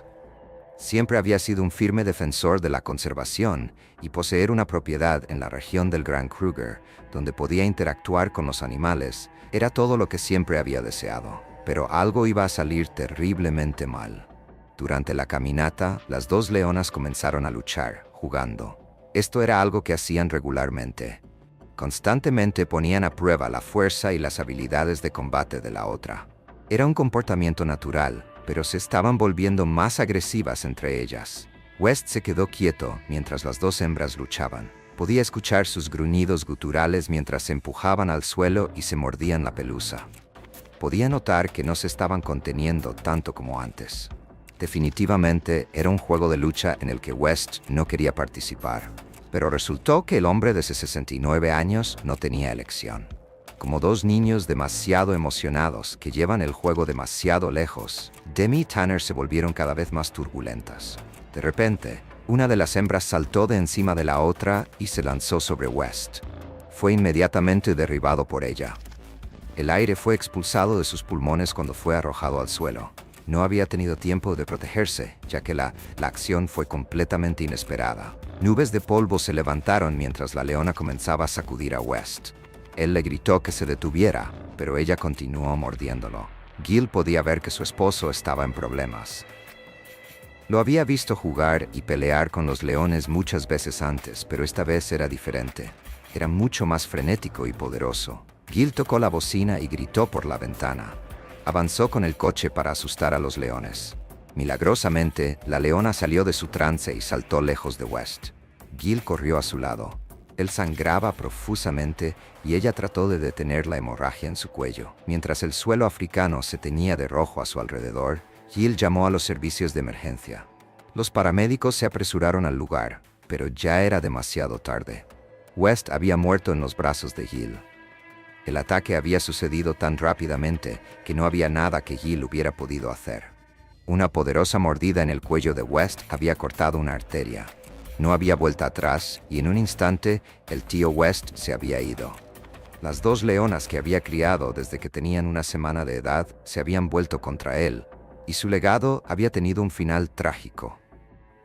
Siempre había sido un firme defensor de la conservación y poseer una propiedad en la región del Gran Kruger, donde podía interactuar con los animales, era todo lo que siempre había deseado. Pero algo iba a salir terriblemente mal. Durante la caminata, las 2 leonas comenzaron a luchar, jugando. Esto era algo que hacían regularmente. Constantemente ponían a prueba la fuerza y las habilidades de combate de la otra. Era un comportamiento natural, pero se estaban volviendo más agresivas entre ellas. West se quedó quieto mientras las 2 hembras luchaban. Podía escuchar sus gruñidos guturales mientras se empujaban al suelo y se mordían la pelusa. Podía notar que no se estaban conteniendo tanto como antes. Definitivamente era un juego de lucha en el que West no quería participar. Pero resultó que el hombre de 69 años no tenía elección. Como 2 niños demasiado emocionados que llevan el juego demasiado lejos, Demi y Tanner se volvieron cada vez más turbulentas. De repente, una de las hembras saltó de encima de la otra y se lanzó sobre West. Fue inmediatamente derribado por ella. El aire fue expulsado de sus pulmones cuando fue arrojado al suelo. No había tenido tiempo de protegerse, ya que la acción fue completamente inesperada. Nubes de polvo se levantaron mientras la leona comenzaba a sacudir a West. Él le gritó que se detuviera, pero ella continuó mordiéndolo. Gil podía ver que su esposo estaba en problemas. Lo había visto jugar y pelear con los leones muchas veces antes, pero esta vez era diferente. Era mucho más frenético y poderoso. Gil tocó la bocina y gritó por la ventana. Avanzó con el coche para asustar a los leones. Milagrosamente, la leona salió de su trance y saltó lejos de West. Gil corrió a su lado. Él sangraba profusamente y ella trató de detener la hemorragia en su cuello. Mientras el suelo africano se teñía de rojo a su alrededor, Gil llamó a los servicios de emergencia. Los paramédicos se apresuraron al lugar, pero ya era demasiado tarde. West había muerto en los brazos de Gil. El ataque había sucedido tan rápidamente que no había nada que Gil hubiera podido hacer. Una poderosa mordida en el cuello de West había cortado una arteria. No había vuelta atrás y en un instante el tío West se había ido. Las 2 leonas que había criado desde que tenían una semana de edad se habían vuelto contra él, y su legado había tenido un final trágico.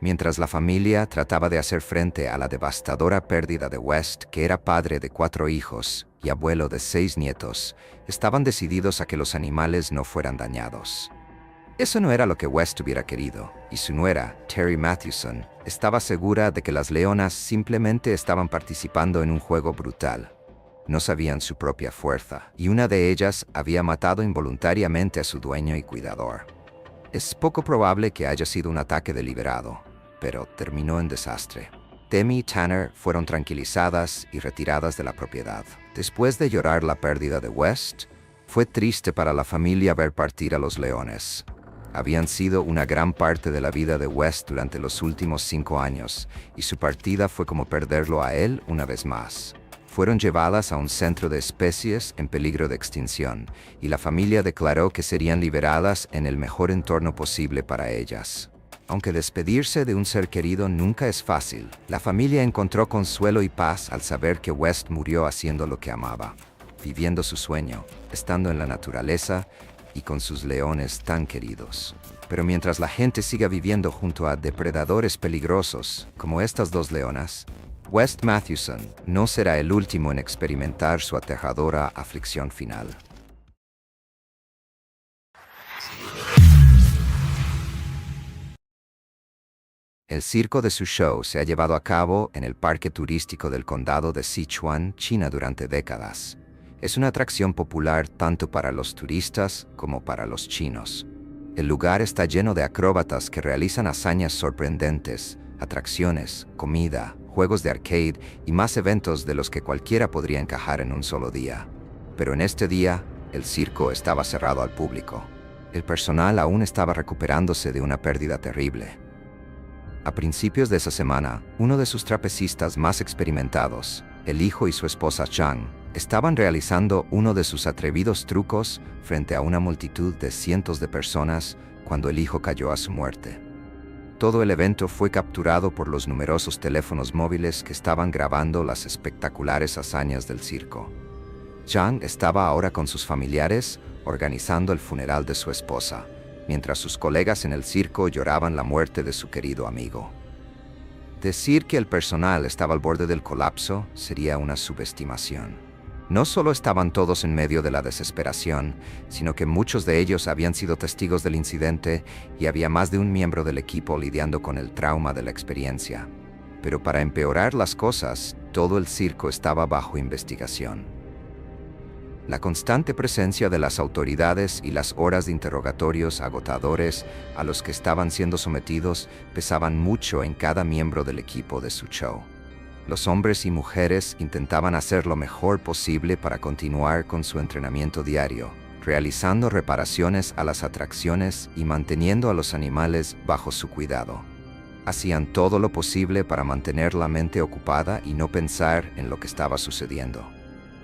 Mientras la familia trataba de hacer frente a la devastadora pérdida de West, que era padre de 4 hijos y abuelo de 6 nietos, estaban decididos a que los animales no fueran dañados. Eso no era lo que West hubiera querido, y su nuera, Terry Mathewson, estaba segura de que las leonas simplemente estaban participando en un juego brutal. No sabían su propia fuerza, y una de ellas había matado involuntariamente a su dueño y cuidador. Es poco probable que haya sido un ataque deliberado, pero terminó en desastre. Demi y Tanner fueron tranquilizadas y retiradas de la propiedad. Después de llorar la pérdida de West, fue triste para la familia ver partir a los leones. Habían sido una gran parte de la vida de West durante los últimos 5 años, y su partida fue como perderlo a él una vez más. Fueron llevadas a un centro de especies en peligro de extinción, y la familia declaró que serían liberadas en el mejor entorno posible para ellas. Aunque despedirse de un ser querido nunca es fácil, la familia encontró consuelo y paz al saber que West murió haciendo lo que amaba, viviendo su sueño, estando en la naturaleza y con sus leones tan queridos. Pero mientras la gente siga viviendo junto a depredadores peligrosos, como estas 2 leonas, West Mathewson no será el último en experimentar su aterradora aflicción final. El circo de su show se ha llevado a cabo en el parque turístico del condado de Sichuan, China, durante décadas. Es una atracción popular tanto para los turistas como para los chinos. El lugar está lleno de acróbatas que realizan hazañas sorprendentes, atracciones, comida, juegos de arcade y más eventos de los que cualquiera podría encajar en un solo día. Pero en este día, el circo estaba cerrado al público. El personal aún estaba recuperándose de una pérdida terrible. A principios de esa semana, uno de sus trapecistas más experimentados, el hijo y su esposa Chang, Estaban realizando uno de sus atrevidos trucos frente a una multitud de cientos de personas cuando el hijo cayó a su muerte. Todo el evento fue capturado por los numerosos teléfonos móviles que estaban grabando las espectaculares hazañas del circo. Zhang estaba ahora con sus familiares organizando el funeral de su esposa, mientras sus colegas en el circo lloraban la muerte de su querido amigo. Decir que el personal estaba al borde del colapso sería una subestimación. No solo estaban todos en medio de la desesperación, sino que muchos de ellos habían sido testigos del incidente y había más de un miembro del equipo lidiando con el trauma de la experiencia. Pero para empeorar las cosas, todo el circo estaba bajo investigación. La constante presencia de las autoridades y las horas de interrogatorios agotadores a los que estaban siendo sometidos pesaban mucho en cada miembro del equipo de su show. Los hombres y mujeres intentaban hacer lo mejor posible para continuar con su entrenamiento diario, realizando reparaciones a las atracciones y manteniendo a los animales bajo su cuidado. Hacían todo lo posible para mantener la mente ocupada y no pensar en lo que estaba sucediendo.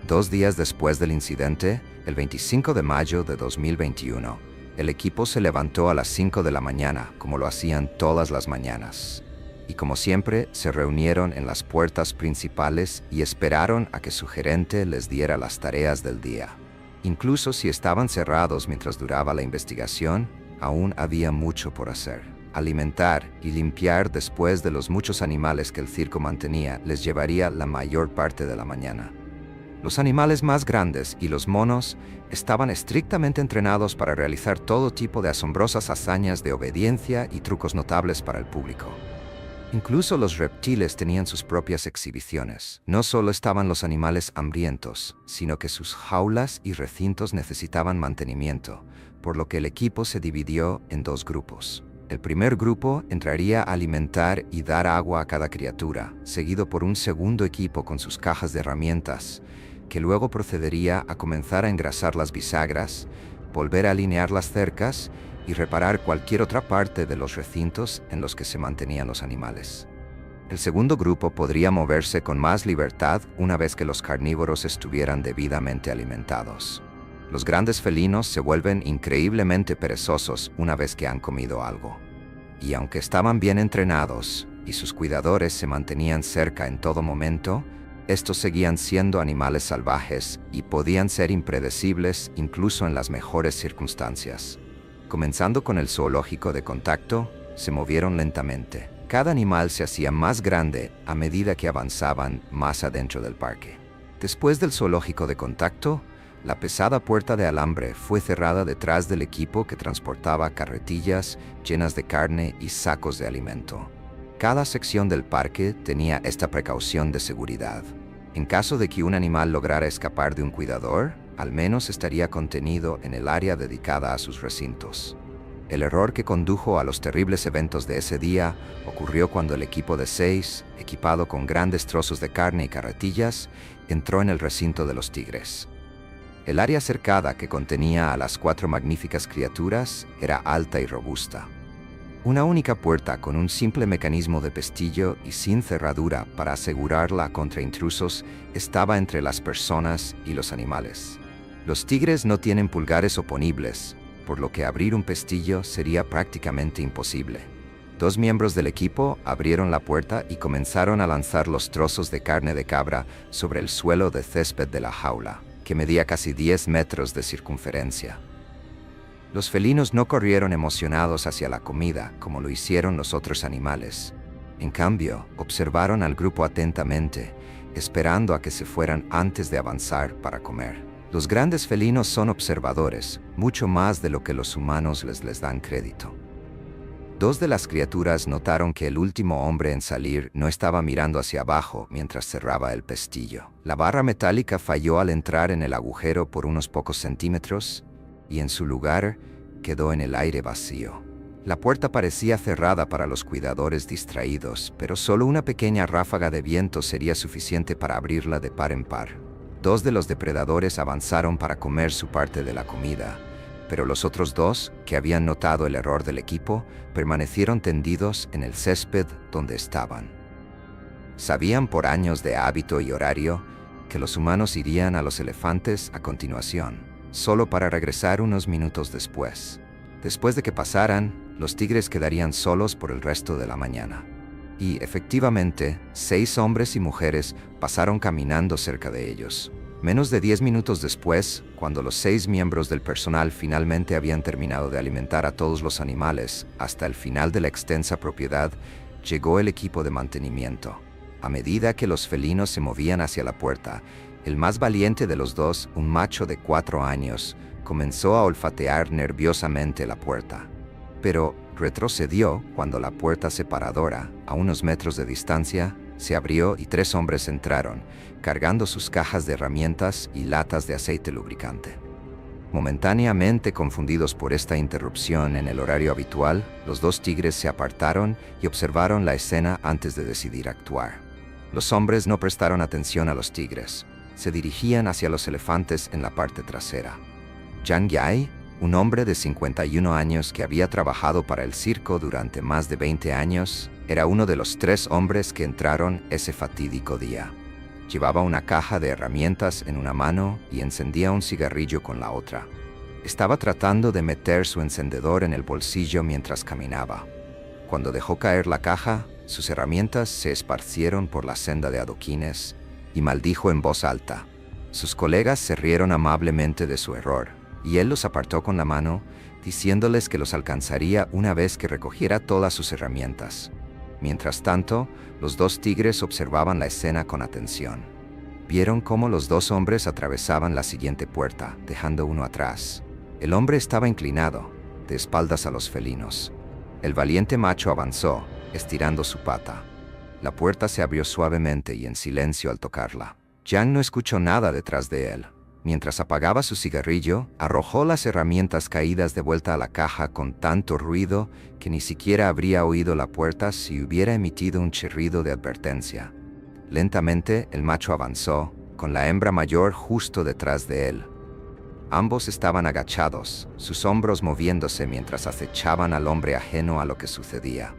2 días después del incidente, el 25 de mayo de 2021, el equipo se levantó a las 5 de la mañana, como lo hacían todas las mañanas. Y como siempre, se reunieron en las puertas principales y esperaron a que su gerente les diera las tareas del día. Incluso si estaban cerrados mientras duraba la investigación, aún había mucho por hacer. Alimentar y limpiar después de los muchos animales que el circo mantenía les llevaría la mayor parte de la mañana. Los animales más grandes y los monos estaban estrictamente entrenados para realizar todo tipo de asombrosas hazañas de obediencia y trucos notables para el público. Incluso los reptiles tenían sus propias exhibiciones. No solo estaban los animales hambrientos, sino que sus jaulas y recintos necesitaban mantenimiento, por lo que el equipo se dividió en 2 grupos. El primer grupo entraría a alimentar y dar agua a cada criatura, seguido por un segundo equipo con sus cajas de herramientas, que luego procedería a comenzar a engrasar las bisagras, volver a alinear las cercas y reparar cualquier otra parte de los recintos en los que se mantenían los animales. El segundo grupo podría moverse con más libertad una vez que los carnívoros estuvieran debidamente alimentados. Los grandes felinos se vuelven increíblemente perezosos una vez que han comido algo. Y aunque estaban bien entrenados y sus cuidadores se mantenían cerca en todo momento, estos seguían siendo animales salvajes y podían ser impredecibles incluso en las mejores circunstancias. Comenzando con el zoológico de contacto, se movieron lentamente. Cada animal se hacía más grande a medida que avanzaban más adentro del parque. Después del zoológico de contacto, la pesada puerta de alambre fue cerrada detrás del equipo que transportaba carretillas llenas de carne y sacos de alimento. Cada sección del parque tenía esta precaución de seguridad. En caso de que un animal lograra escapar de un cuidador, al menos estaría contenido en el área dedicada a sus recintos. El error que condujo a los terribles eventos de ese día ocurrió cuando el equipo de 6, equipado con grandes trozos de carne y carretillas, entró en el recinto de los tigres. El área cercada que contenía a las 4 magníficas criaturas era alta y robusta. Una única puerta con un simple mecanismo de pestillo y sin cerradura para asegurarla contra intrusos estaba entre las personas y los animales. Los tigres no tienen pulgares oponibles, por lo que abrir un pestillo sería prácticamente imposible. 2 miembros del equipo abrieron la puerta y comenzaron a lanzar los trozos de carne de cabra sobre el suelo de césped de la jaula, que medía casi 10 metros de circunferencia. Los felinos no corrieron emocionados hacia la comida como lo hicieron los otros animales. En cambio, observaron al grupo atentamente, esperando a que se fueran antes de avanzar para comer. Los grandes felinos son observadores, mucho más de lo que los humanos les dan crédito. 2 de las criaturas notaron que el último hombre en salir no estaba mirando hacia abajo mientras cerraba el pestillo. La barra metálica falló al entrar en el agujero por unos pocos centímetros y en su lugar quedó en el aire vacío. La puerta parecía cerrada para los cuidadores distraídos, pero solo una pequeña ráfaga de viento sería suficiente para abrirla de par en par. 2 de los depredadores avanzaron para comer su parte de la comida, pero los otros 2, que habían notado el error del equipo, permanecieron tendidos en el césped donde estaban. Sabían por años de hábito y horario que los humanos irían a los elefantes a continuación, solo para regresar unos minutos después. Después de que pasaran, los tigres quedarían solos por el resto de la mañana. Y, efectivamente, 6 hombres y mujeres pasaron caminando cerca de ellos. Menos de 10 minutos después, cuando los 6 miembros del personal finalmente habían terminado de alimentar a todos los animales hasta el final de la extensa propiedad, llegó el equipo de mantenimiento. A medida que los felinos se movían hacia la puerta, el más valiente de los dos, un macho de 4 años, comenzó a olfatear nerviosamente la puerta. Pero retrocedió cuando la puerta separadora, a unos metros de distancia, se abrió y 3 hombres entraron, cargando sus cajas de herramientas y latas de aceite lubricante. Momentáneamente confundidos por esta interrupción en el horario habitual, los 2 tigres se apartaron y observaron la escena antes de decidir actuar. Los hombres no prestaron atención a los tigres. Se dirigían hacia los elefantes en la parte trasera. Yang Yai, un hombre de 51 años que había trabajado para el circo durante más de 20 años, era uno de los 3 hombres que entraron ese fatídico día. Llevaba una caja de herramientas en una mano y encendía un cigarrillo con la otra. Estaba tratando de meter su encendedor en el bolsillo mientras caminaba. Cuando dejó caer la caja, sus herramientas se esparcieron por la senda de adoquines y maldijo en voz alta. Sus colegas se rieron amablemente de su error, y él los apartó con la mano, diciéndoles que los alcanzaría una vez que recogiera todas sus herramientas. Mientras tanto, los 2 tigres observaban la escena con atención. Vieron cómo los 2 hombres atravesaban la siguiente puerta, dejando uno atrás. El hombre estaba inclinado, de espaldas a los felinos. El valiente macho avanzó, estirando su pata. La puerta se abrió suavemente y en silencio al tocarla. Yang no escuchó nada detrás de él. Mientras apagaba su cigarrillo, arrojó las herramientas caídas de vuelta a la caja con tanto ruido que ni siquiera habría oído la puerta si hubiera emitido un chirrido de advertencia. Lentamente, el macho avanzó, con la hembra mayor justo detrás de él. Ambos estaban agachados, sus hombros moviéndose mientras acechaban al hombre ajeno a lo que sucedía.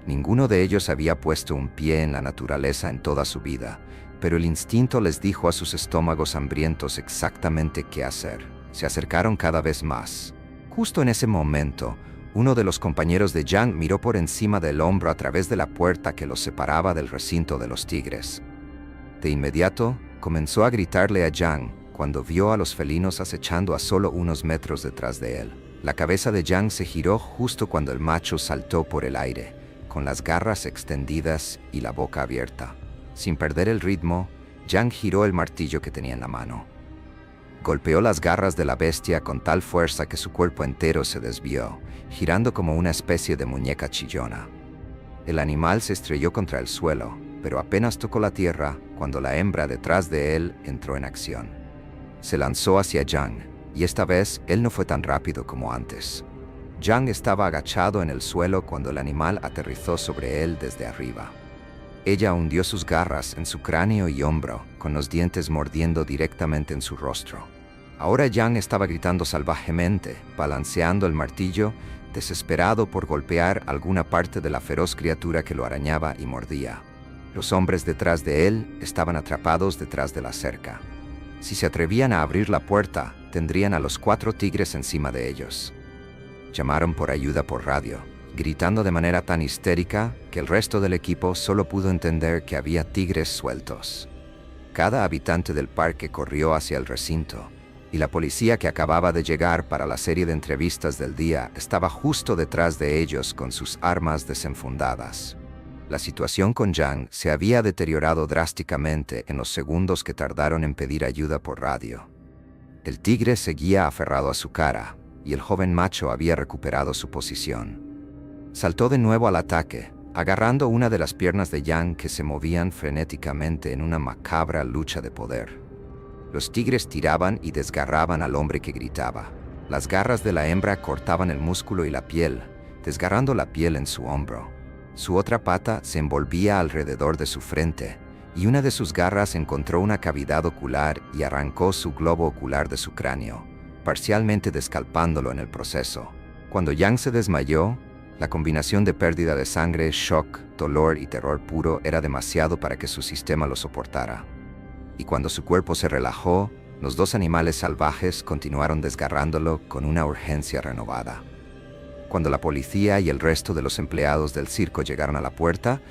Ninguno de ellos había puesto un pie en la naturaleza en toda su vida, pero el instinto les dijo a sus estómagos hambrientos exactamente qué hacer. Se acercaron cada vez más. Justo en ese momento, uno de los compañeros de Yang miró por encima del hombro a través de la puerta que los separaba del recinto de los tigres. De inmediato, comenzó a gritarle a Yang cuando vio a los felinos acechando a solo unos metros detrás de él. La cabeza de Yang se giró justo cuando el macho saltó por el aire, con las garras extendidas y la boca abierta. Sin perder el ritmo, Yang giró el martillo que tenía en la mano. Golpeó las garras de la bestia con tal fuerza que su cuerpo entero se desvió, girando como una especie de muñeca chillona. El animal se estrelló contra el suelo, pero apenas tocó la tierra cuando la hembra detrás de él entró en acción. Se lanzó hacia Yang, y esta vez él no fue tan rápido como antes. Yang estaba agachado en el suelo cuando el animal aterrizó sobre él desde arriba. Ella hundió sus garras en su cráneo y hombro, con los dientes mordiendo directamente en su rostro. Ahora Yang estaba gritando salvajemente, balanceando el martillo, desesperado por golpear alguna parte de la feroz criatura que lo arañaba y mordía. Los hombres detrás de él estaban atrapados detrás de la cerca. Si se atrevían a abrir la puerta, tendrían a los 4 tigres encima de ellos. Llamaron por ayuda por radio, gritando de manera tan histérica que el resto del equipo solo pudo entender que había tigres sueltos. Cada habitante del parque corrió hacia el recinto, y la policía que acababa de llegar para la serie de entrevistas del día estaba justo detrás de ellos con sus armas desenfundadas. La situación con Yang se había deteriorado drásticamente en los segundos que tardaron en pedir ayuda por radio. El tigre seguía aferrado a su cara, y el joven macho había recuperado su posición. Saltó de nuevo al ataque, agarrando una de las piernas de Yang que se movían frenéticamente en una macabra lucha de poder. Los tigres tiraban y desgarraban al hombre que gritaba. Las garras de la hembra cortaban el músculo y la piel, desgarrando la piel en su hombro. Su otra pata se envolvía alrededor de su frente, y una de sus garras encontró una cavidad ocular y arrancó su globo ocular de su cráneo, parcialmente descalpándolo en el proceso. Cuando Yang se desmayó, la combinación de pérdida de sangre, shock, dolor y terror puro era demasiado para que su sistema lo soportara. y cuando su cuerpo se relajó, los dos animales salvajes continuaron desgarrándolo con una urgencia renovada. Cuando la policía y el resto de los empleados del circo llegaron a la puerta,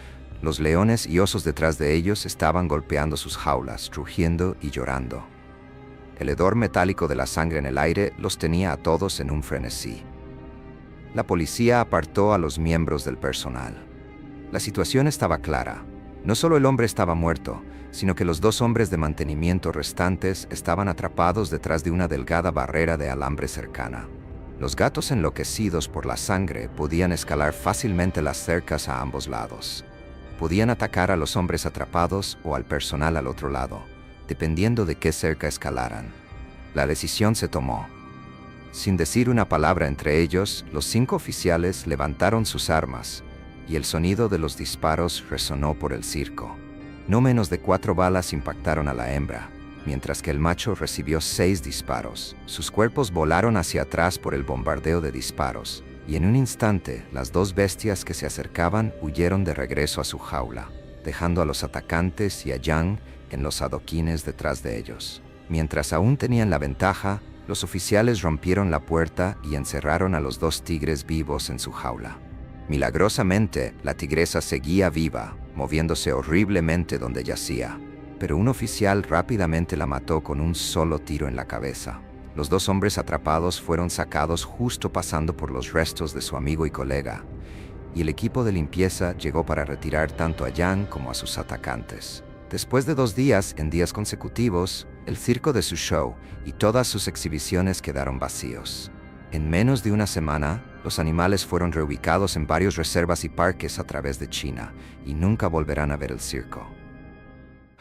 los leones y osos detrás de ellos estaban golpeando sus jaulas, rugiendo y llorando. El hedor metálico de la sangre en el aire los tenía a todos en un frenesí. La policía apartó a los miembros del personal. La situación estaba clara. No solo el hombre estaba muerto, sino que los dos hombres de mantenimiento restantes estaban atrapados detrás de una delgada barrera de alambre cercana. Los gatos enloquecidos por la sangre podían escalar fácilmente las cercas a ambos lados. Podían atacar a los hombres atrapados o al personal al otro lado, dependiendo de qué cerca escalaran. La decisión se tomó. Sin decir una palabra entre ellos, los 5 oficiales levantaron sus armas, y el sonido de los disparos resonó por el circo. No menos de 4 balas impactaron a la hembra, mientras que el macho recibió 6 disparos. Sus cuerpos volaron hacia atrás por el bombardeo de disparos, y en un instante las 2 bestias que se acercaban huyeron de regreso a su jaula, dejando a los atacantes y a Yang en los adoquines detrás de ellos. Mientras aún tenían la ventaja, los oficiales rompieron la puerta y encerraron a los 2 tigres vivos en su jaula. Milagrosamente, la tigresa seguía viva, moviéndose horriblemente donde yacía, pero un oficial rápidamente la mató con un solo tiro en la cabeza. Los 2 hombres atrapados fueron sacados justo pasando por los restos de su amigo y colega, y el equipo de limpieza llegó para retirar tanto a Yang como a sus atacantes. Después de 2 días en días consecutivos, el circo de su show y todas sus exhibiciones quedaron vacíos. En menos de una semana, los animales fueron reubicados en varias reservas y parques a través de China, y nunca volverán a ver el circo.